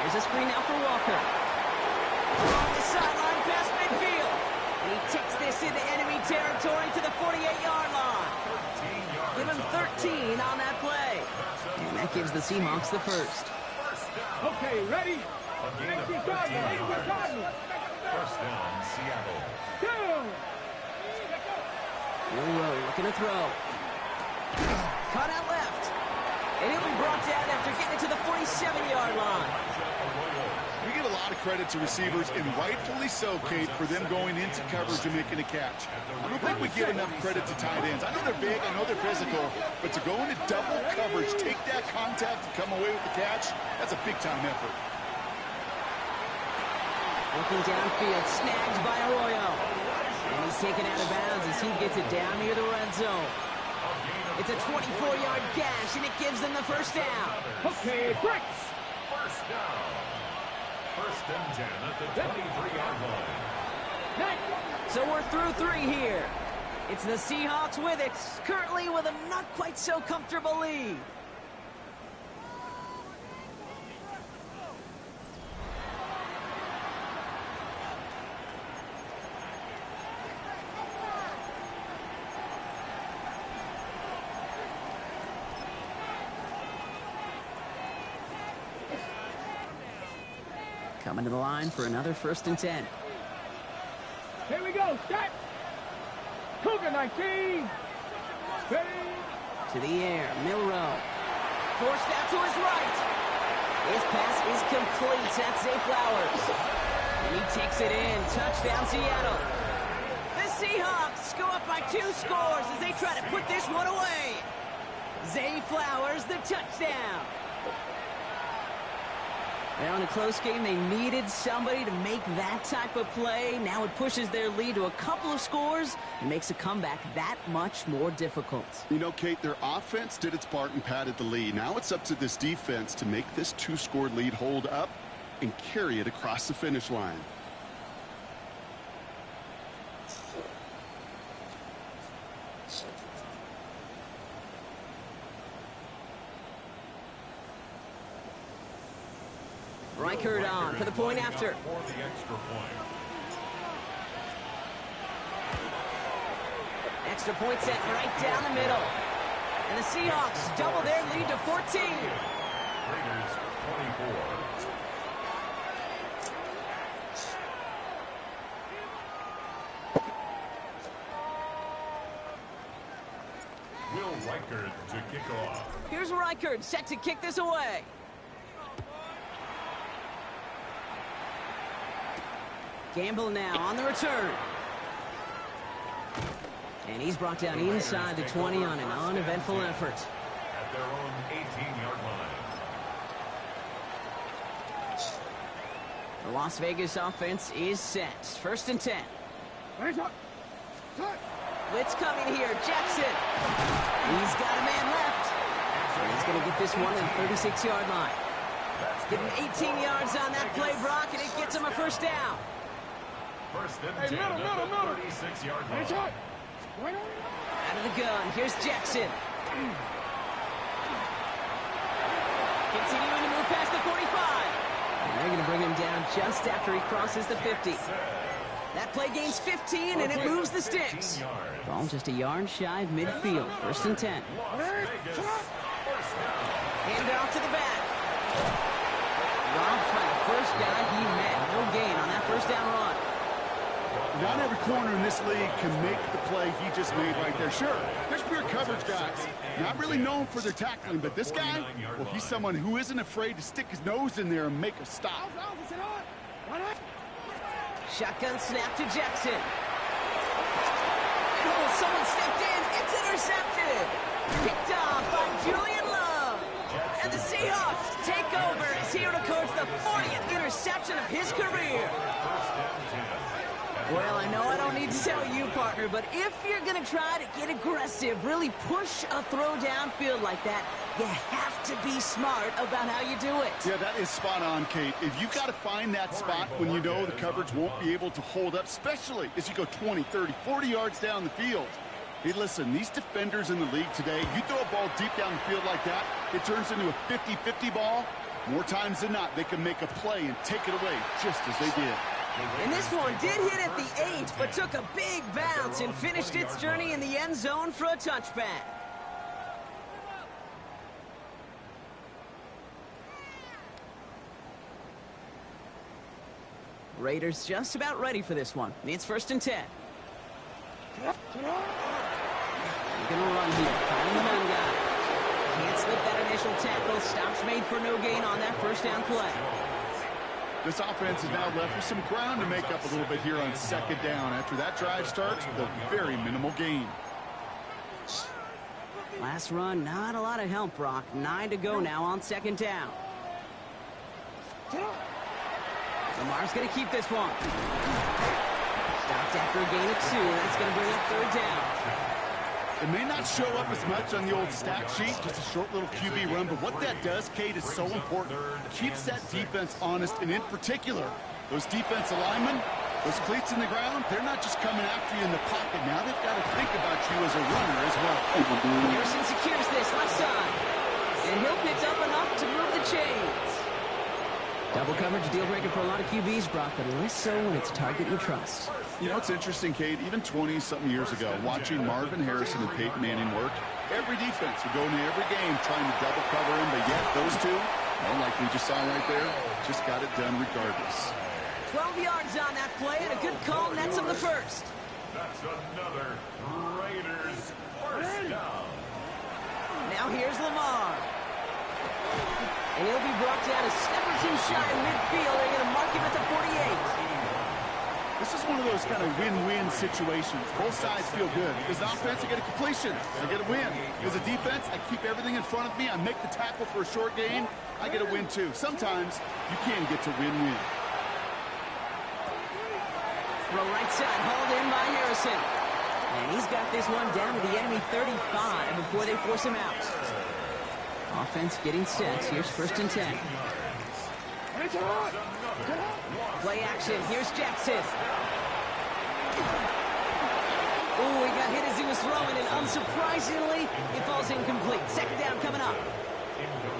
Here's a screen now for Walker. Along the sideline past midfield. And he takes this into enemy territory to the 48-yard line. Give him 13 on that play. And that gives the Seahawks the 1st. Okay, ready? A gain of 13 yards. 1st down, Seattle. Milrow looking to throw. Caught out left. And he'll be brought down after getting it to the 47-yard line. We get a lot of credit to receivers, and rightfully so, Kate, for them going into coverage and making a catch. I don't think we give enough credit to tight ends. I know they're big, I know they're physical, but to go into double coverage, take that contact, and come away with the catch, that's a big-time effort. Looking downfield, snagged by Arroyo. And he's taken out of bounds as he gets it down near the red zone. It's a 24-yard gash, and it gives them the 1st down. Okay, bricks. 1st down. 1st and 10 at the 23-yard line. So we're through 3 here. It's the Seahawks with it, currently with a not quite so comfortable lead. Coming to the line for another 1st and 10. Here we go. Start. Cougar 19. Ready. To the air, Milrow. Forced out to his right. His pass is complete. That's Zay Flowers. And he takes it in. Touchdown, Seattle. The Seahawks go up by 2 scores as they try to put this one away. Zay Flowers, the touchdown. Well, in a close game, they needed somebody to make that type of play. Now it pushes their lead to a couple of scores and makes a comeback that much more difficult. You know, Kate, their offense did its part and padded the lead. Now it's up to this defense to make this 2-score lead hold up and carry it across the finish line. Reichard on for the point after. For the extra point. Extra point set right down the middle. And the Seahawks double their lead to 14. Raiders 24. Will Reichard to kick off. Here's Reichard set to kick this away. Gamble now on the return. And he's brought down inside the 20 on an uneventful effort. At their own 18-yard line. The Las Vegas offense is set. 1st and 10. Blitz coming here. Jackson. He's got a man left. And he's going to get this one at the 36-yard line. Give him 18 yards on that play, Brock, and it gets him a first down. 1st and 10 at the 36-yard line. Out of the gun, here's Jackson. Continuing to move past the 45. And they're going to bring him down just after he crosses the 50. That play gains 15, and it moves the sticks. Ball just a yard shy of midfield. 1st and 10. Hand off to the back. Robbed by the first guy he met. No gain on that first down run. Not every corner in this league can make the play he just made right there. Sure, there's pure coverage guys. Not really known for their tackling, but this guy, well, he's someone who isn't afraid to stick his nose in there and make a stop. Shotgun snap to Jackson. Oh, someone stepped in. It's intercepted. Picked off by Julian Love. And the Seahawks take over as he records the 40th interception of his career. Well, I know I don't need to tell you, partner, but if you're going to try to get aggressive, really push a throw downfield like that, you have to be smart about how you do it. Yeah, that is spot on, Kate. If you've got to find that spot when you know the coverage won't be able to hold up, especially as you go 20, 30, 40 yards down the field. Hey, listen, these defenders in the league today, you throw a ball deep down the field like that, it turns into a 50-50 ball. More times than not, they can make a play and take it away just as they did. And this one did hit at the 8, but took a big bounce and finished its journey in the end zone for a touchback. Raiders just about ready for this one. It's 1st and 10. They're going to run here. Calling the man guy. Can't slip that initial tackle. Stops made for no gain on that first down play. This offense is now left with some ground to make up a little bit here on 2nd down after that drive starts with a very minimal gain. Last run, not a lot of help, Brock. 9 to go now on 2nd down. Lamar's going to keep this one. Stopped after a gain of 2. That's going to bring up 3rd down. It may not show up as much on the old stat sheet, just a short little QB run, but what that does, Kate, is so important. Keeps that defense honest, and in particular, those defensive linemen, those cleats in the ground, they're not just coming after you in the pocket. Now they've got to think about you as a runner as well. Harrison secures this left side, and he'll pick up enough to move the chains. Double coverage deal breaker for a lot of QBs, Brock, but less so when it's a target you trust. You know, it's interesting, Kate, even 20-something years ago, watching Marvin Harrison and Peyton Manning work, every defense would go into every game trying to double cover him, but yet those two, well, like we just saw right there, just got it done regardless. 12 yards on that play, and a good call nets him the first. That's another Raiders first down. Now here's Lamar. And he'll be brought down a step or two shy of midfield. They're going to mark him at the 48. This is one of those kind of win-win situations. Both sides feel good. As an offense, I get a completion. I get a win. As a defense, I keep everything in front of me. I make the tackle for a short gain. I get a win, too. Sometimes you can get to win-win. Throw right side, hauled in by Harrison. And he's got this one down to the enemy 35 before they force him out. Offense getting set. Here's 1st and 10. Play action. Here's Jackson. Oh, he got hit as he was throwing, and unsurprisingly, it falls incomplete. 2nd down coming up.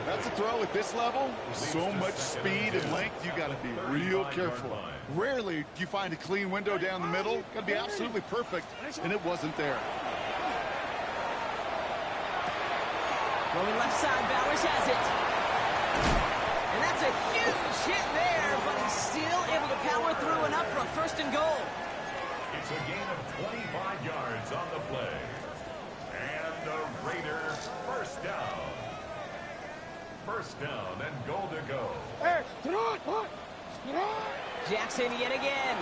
That's a throw at this level. With so much speed and length, you got to be real careful. Rarely do you find a clean window down the middle. Got to be absolutely perfect, and it wasn't there. Rolling left side, Bowers has it. And that's a huge hit there, but he's still able to power through enough for a 1st and goal. It's a gain of 25 yards on the play. And the Raiders 1st down. 1st down and goal to go. Jackson yet again.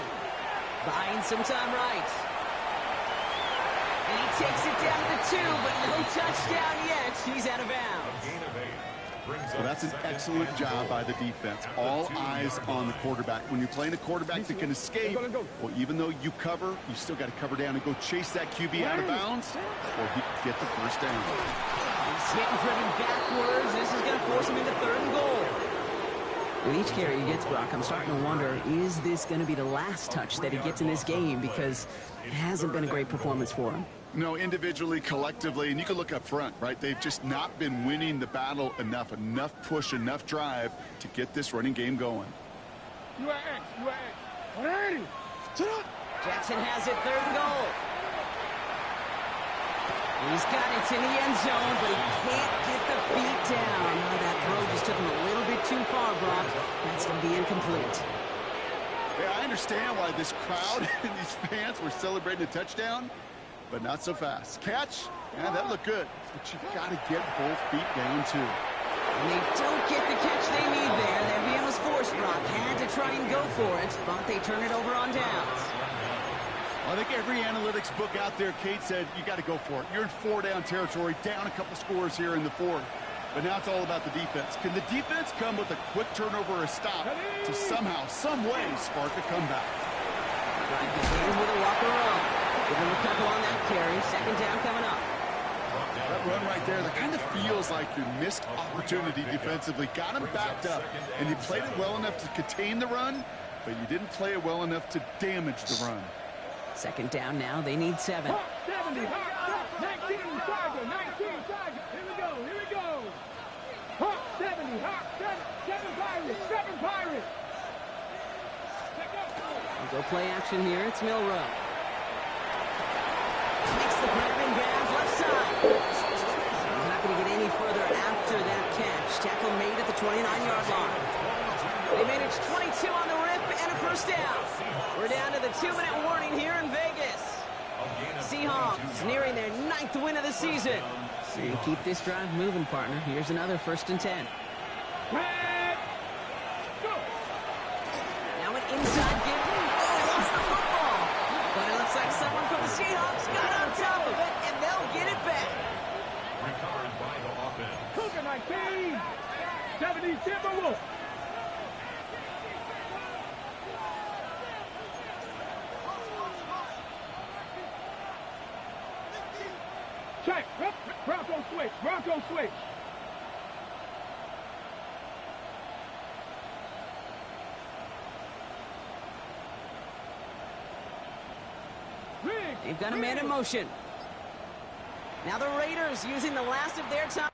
Buying some time right. And he takes it down to the 2, but no touchdown yet. He's out of bounds. A gain of 8. Well, that's an excellent job by the defense. All eyes on the quarterback. When you're playing a quarterback that can escape, well, even though you cover, you still got to cover down and go chase that QB out of bounds before he can get the 1st down. He's hit and driven backwards. This is going to force him into 3rd and goal. With each carry he gets, Brock, I'm starting to wonder, is this going to be the last touch that he gets in this game? Because it hasn't been a great performance for him. No, individually, collectively, and you can look up front, right? They've just not been winning the battle enough push, enough drive to get this running game going. Jackson has it, 3rd and goal. He's got it in the end zone, but he can't get the feet down. Oh, that throw just took him a little bit too far, Brock. That's going to be incomplete. Yeah, I understand why this crowd and these fans were celebrating a touchdown, but not so fast. Catch, yeah, that looked good, but you've got to get both feet down, too. And they don't get the catch they need there. That man was forced, Brock. Had to try and go for it, but they turn it over on downs. I think every analytics book out there, Kate, said you got to go for it. You're in 4-down territory, down a couple scores here in the 4th. But now it's all about the defense. Can the defense come with a quick turnover or a stop to somehow, some way, spark a comeback? Drive begins with a walker run. Give him a couple on that carry. 2nd down coming up. That run right there, that kind of feels like your missed opportunity defensively. Got him backed up, and you played it well enough to contain the run, but you didn't play it well enough to damage the run. 2nd down now. They need 7. 70, 19 Tiger, 19 Tiger. Here we go. 70, 7 Pirates, 7 Pirates. We'll go play action here. It's Milrow. Makes the grab in bounds left side. He's not going to get any further after that catch. Tackle made at the 29-yard line. They managed 22 on the rip and a 1st down. We're down to the 2-minute warning here in Vegas. Seahawks nearing their 9th win of the season. So you keep this drive moving, partner. Here's another 1st and 10. Now an inside give. Oh, he lost the football. But it looks like someone from the Seahawks got on top of it, and they'll get it back. Recovered by the offense. Cougar 19. 70 Timberwolves. Check. Bronco switch. Bronco switch. They've got a man in motion. Now the Raiders using the last of their time.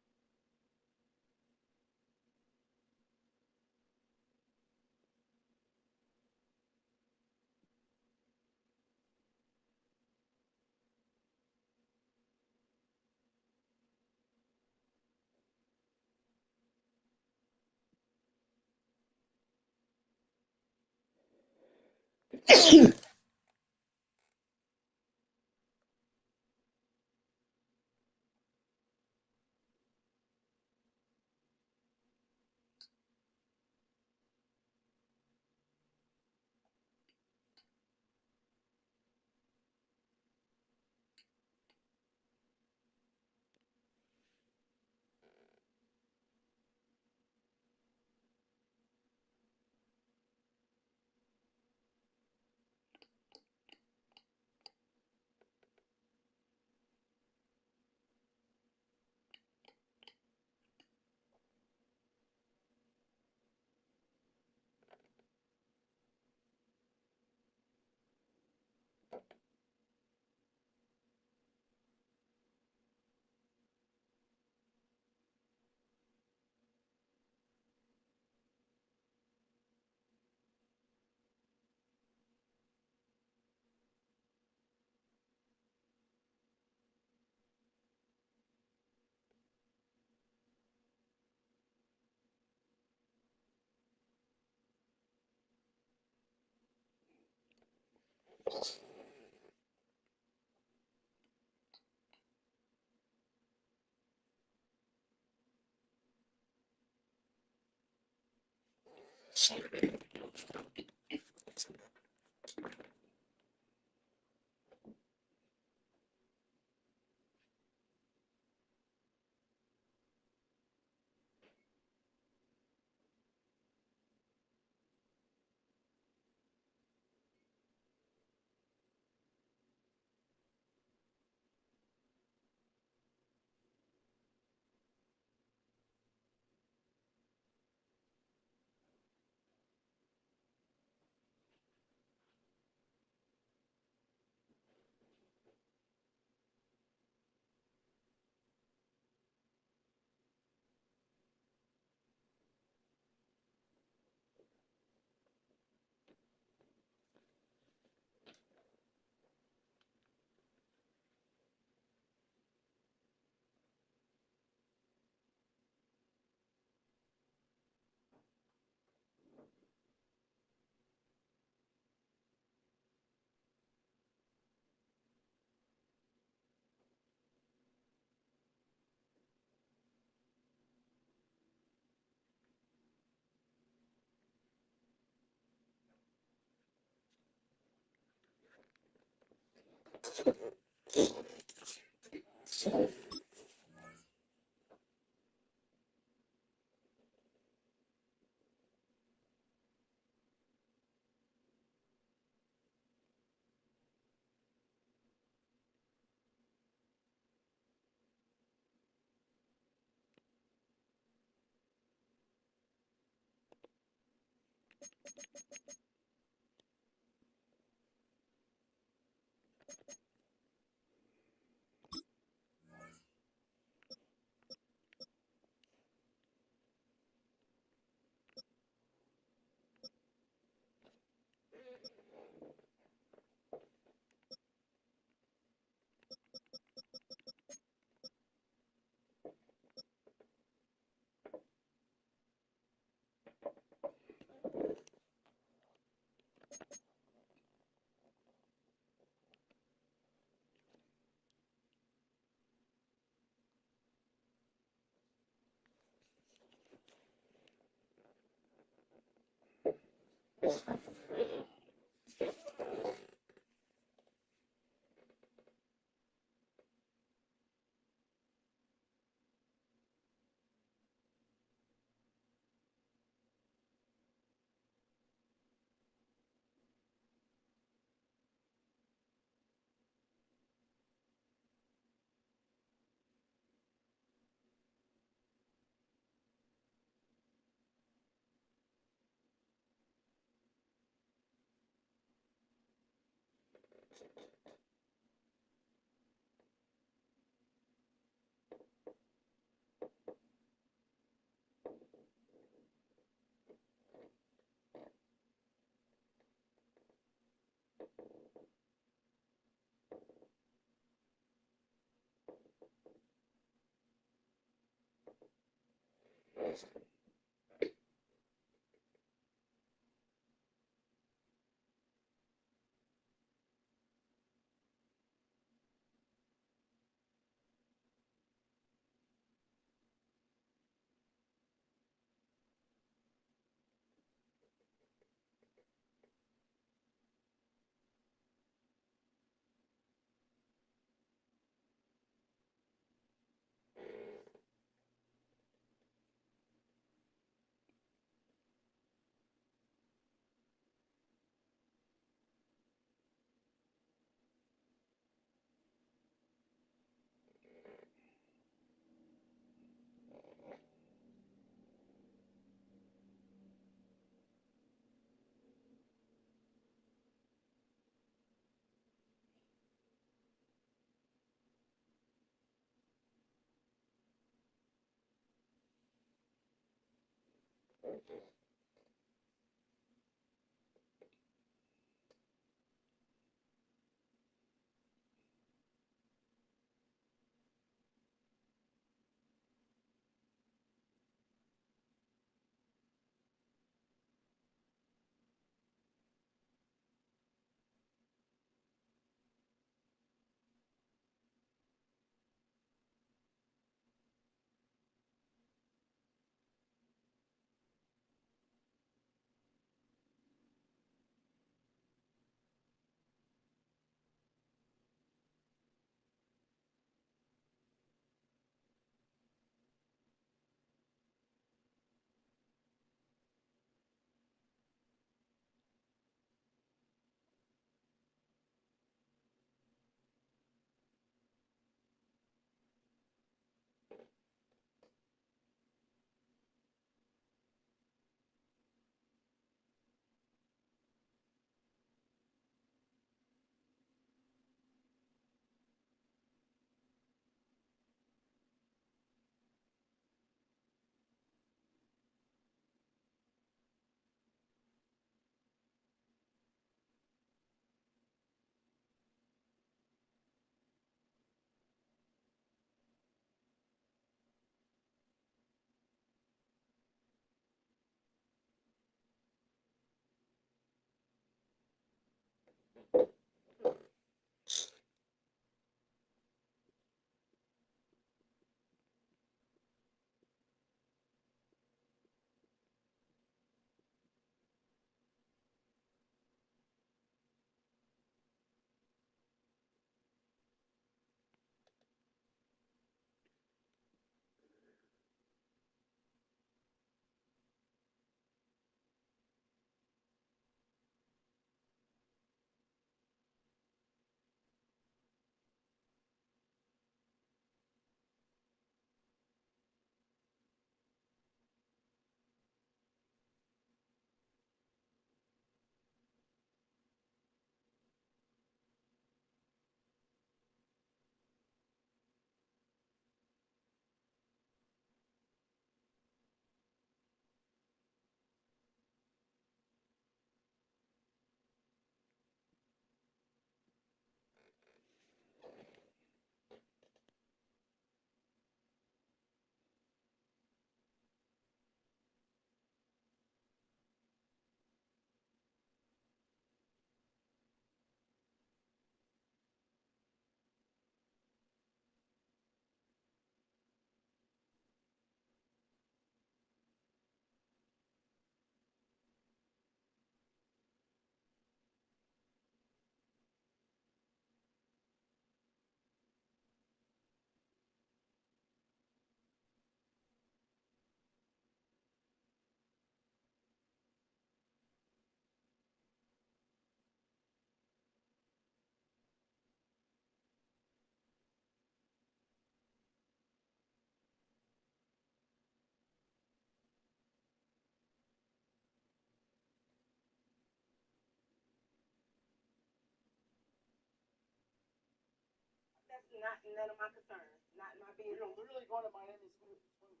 not none of my concern. Not my business. You're literally going to Miami swim week.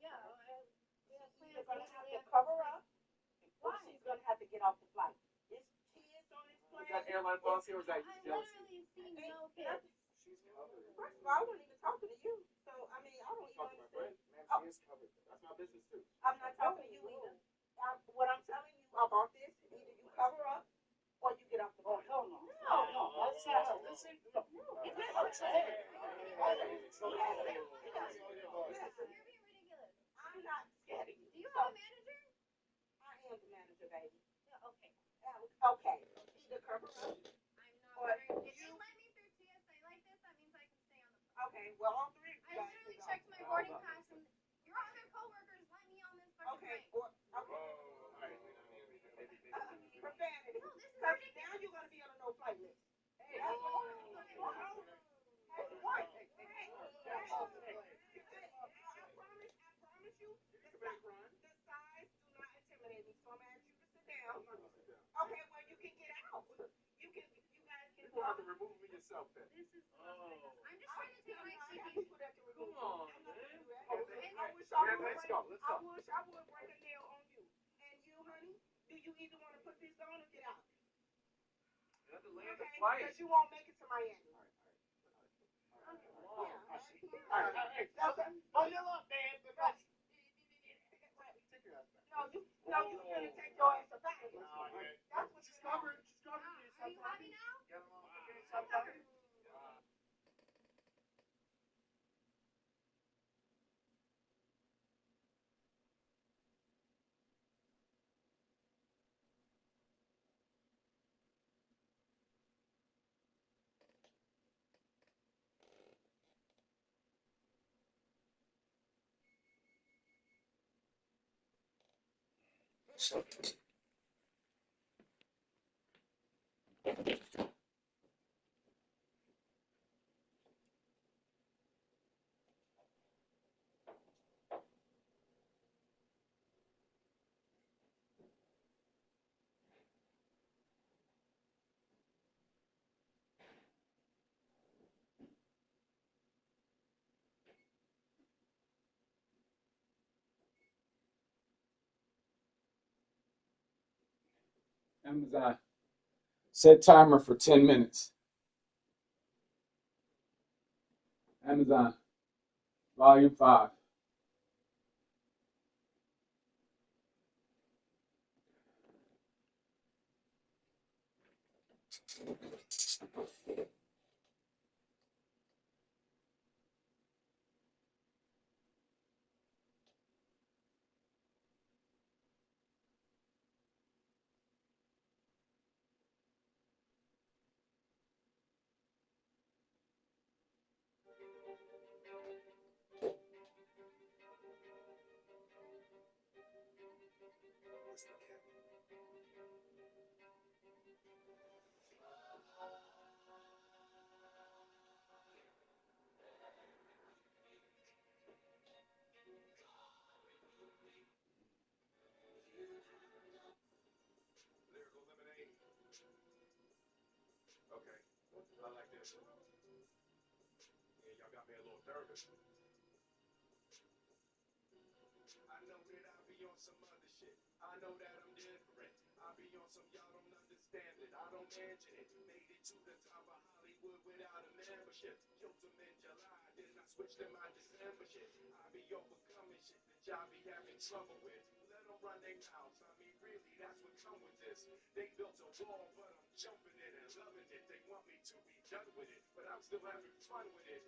Yeah. She's going to have to cover up. Why? She's going to have to get off the flight. It's kids on this plane. Is that airline policy or is that I jealousy? literally see no kids. She's covered. First of all, I wasn't even talking to you. So, I mean, I don't even Talking to my friend. understand. Ma'am, she is covered. That's my business too. I'm not talking to you either. What I'm telling you about this, either you cover up or you get off the Oh, plane. hell no. No, that's not. This ain't. No. Okay. You're being ridiculous. I'm not scared of you. Do you have a manager? I am the manager, baby. Yeah, okay. Okay. Either cover up. I'm not wearing. If they let me through TSA like this, that means I can stay on the plane. Okay, well, all three of you I guys literally can go. checked my boarding pass and your other coworkers let me on this fucking Okay, plane. profanity. No, this is Because ridiculous. now you're going to be on a no-flight list. Hey, That's what I'm doing. Hey, what? I promise you, the size do not intimidate me. So I'm going to ask you to sit down. Okay, well, you can get out. You guys can You're going to have to remove me yourself then. This is I'm just trying to take my I got safety. people that can remove Come on, me. I'm not man. gonna do that. Okay, I wish I would let's go. Let's go. I wish I would break a nail on you. And you, honey, do you either want to put this on or get out? You have to land the Okay, flight. because you won't make it to Miami. All right. Okay. Bundle up, man. Take your ass back. No, you're gonna take your ass back. That's what She's you're covered. She's covered. Are you happy now? Get along. Okay, sometimes. Amazon. Set timer for 10 minutes. Amazon. Volume 5. Lyrical lemonade. Okay. I like this. Yeah, y'all got me a little nervous. I know that I be on some other shit. I know that I'm different. I be on some y'all don't understand it. I don't mention it. Made it to the top of Hollywood without a membership. Killed them in July, then I switched to my December shit. I be overcoming shit that y'all be having trouble with. Let them run their mouths. I mean, really, that's what come with this. They built a wall, but I'm jumping in and loving it. They want me to be done with it, but I'm still having fun with it.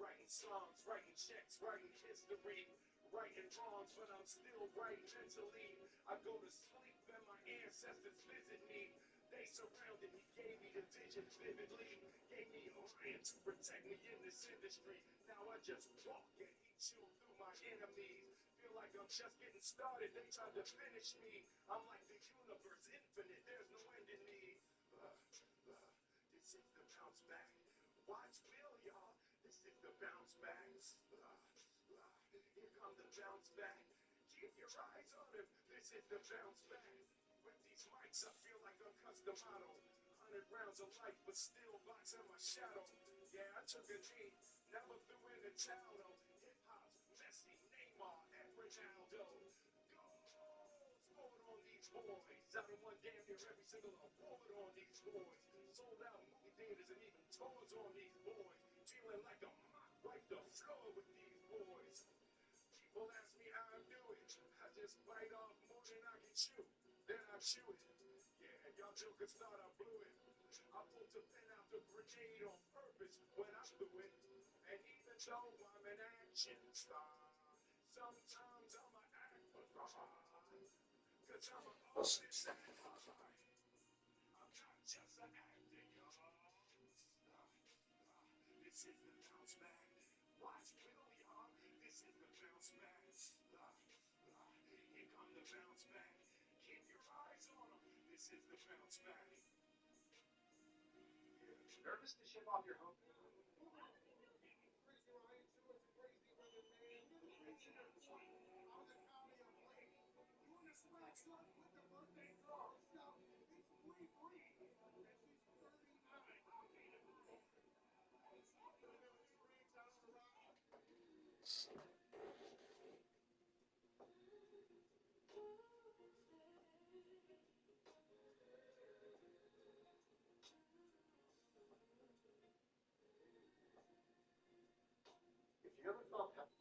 Writing songs, writing checks, writing history. Righting wrongs, but I'm still right mentally. I go to sleep and my ancestors visit me. They surrounded me, gave me the vision vividly. Gave me a lion to protect me in this industry. Now I just walk and eat you through my enemies. Feel like I'm just getting started, they tried to finish me. I'm like the universe, infinite, there's no end in me. This is the bounce back. Watch Will, y'all. This is the bounce back. Here come the bounce back. Keep your eyes on him. This is the bounce back. With these mics, I feel like a custom model. 100 rounds of life, but still boxing my shadow. Yeah, I took a knee, never threw in the towel though. Hip hop's Messi, Neymar, and Ronaldo. Go scored on these boys. I done won damn near every single award on these boys. Sold out movie theaters and even tours on these boys. Feeling like a mop, wipe the floor with these boys. People ask me how I do it. I just bite off more than I can chew. Then I chew it. Yeah, y'all jokers thought I blew it. I pulled the pin out the grenade on purpose when I threw it. And even though I'm an action star, sometimes I'm an actor. Cause I'm an artist at heart. I'm not just an actor, y'all. This is the bounce back. Watch Will, y'all. This is the bounce back. Here come the bounce back. Keep your eyes on them. This is the bounce back. Nervous to ship off your home? If you ever felt happy,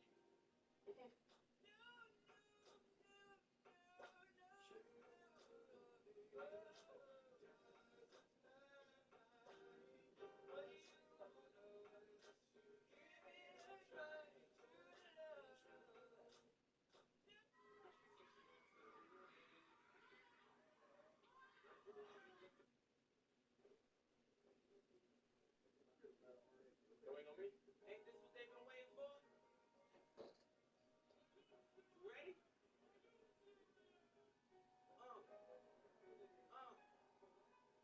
going on me? Ain't this what they've been waiting for? You ready?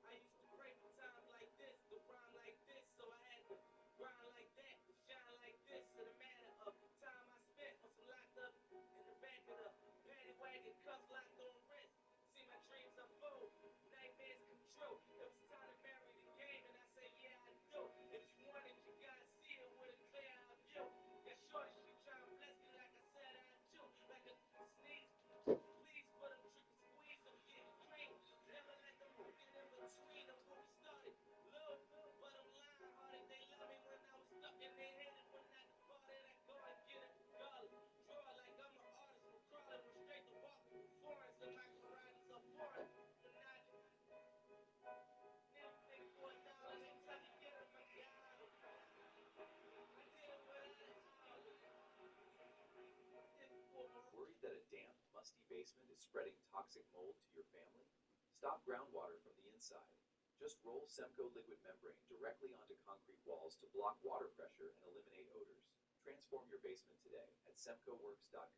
I used to pray for times like this, to rhyme like this, so I had to grind like that, to shine like this. In a matter of time I spent on some locked up in the back of the paddy wagon, cuffs locked on wrist. See my dreams unfold, nightmares come true. It was time to marry the game, and I say, yeah, I do. If you want it, you gotta see it with a clear eye view. That shorty, she tryna bless me like I said I do. Like a sneeze, please for them tricky squeeze, them get clean. Never let them get in between of where we started. Low, but I'm lying hearted. They love me when I was stuck in their head, and when I departed, I go and get it regardless. Draw like I'm an artist, from crawling, from straight to walk. Foreign, so my karate's a foreign. The not nigga for $1 ain't tell me get him a dollar. I did it without an hour. Worried that a damp, musty basement is spreading toxic mold to your family? Stop groundwater from the inside. Just roll Semco liquid membrane directly onto concrete walls to block water pressure and eliminate odors. Transform your basement today at semcoworks.com.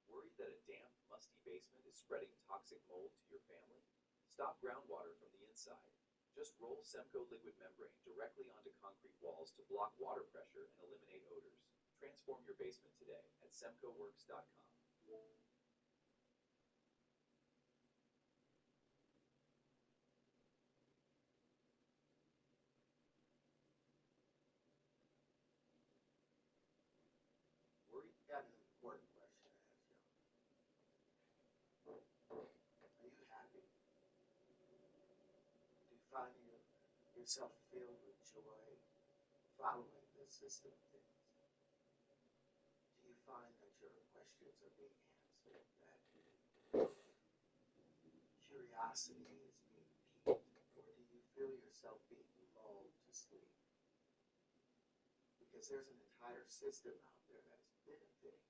Worried that a damp, musty basement is spreading toxic mold to your family? Stop groundwater from the inside. Just roll Semco liquid membrane directly onto concrete walls to block water pressure and eliminate odors. Transform your basement today at semcoworks.com. Worried? Got an important question to ask you. Are you happy? Do you find yourself filled with joy following the system of things? Do you find that your questions are being answered, that curiosity is being piqued, or do you feel yourself being lulled to sleep? Because there's an entire system out there that's benefiting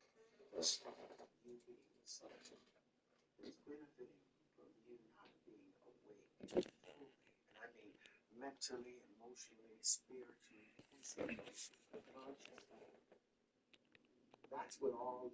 you being asleep. It's benefiting from you not being awake fully. And I mean mentally, emotionally, spiritually, physically, consciously. That's what all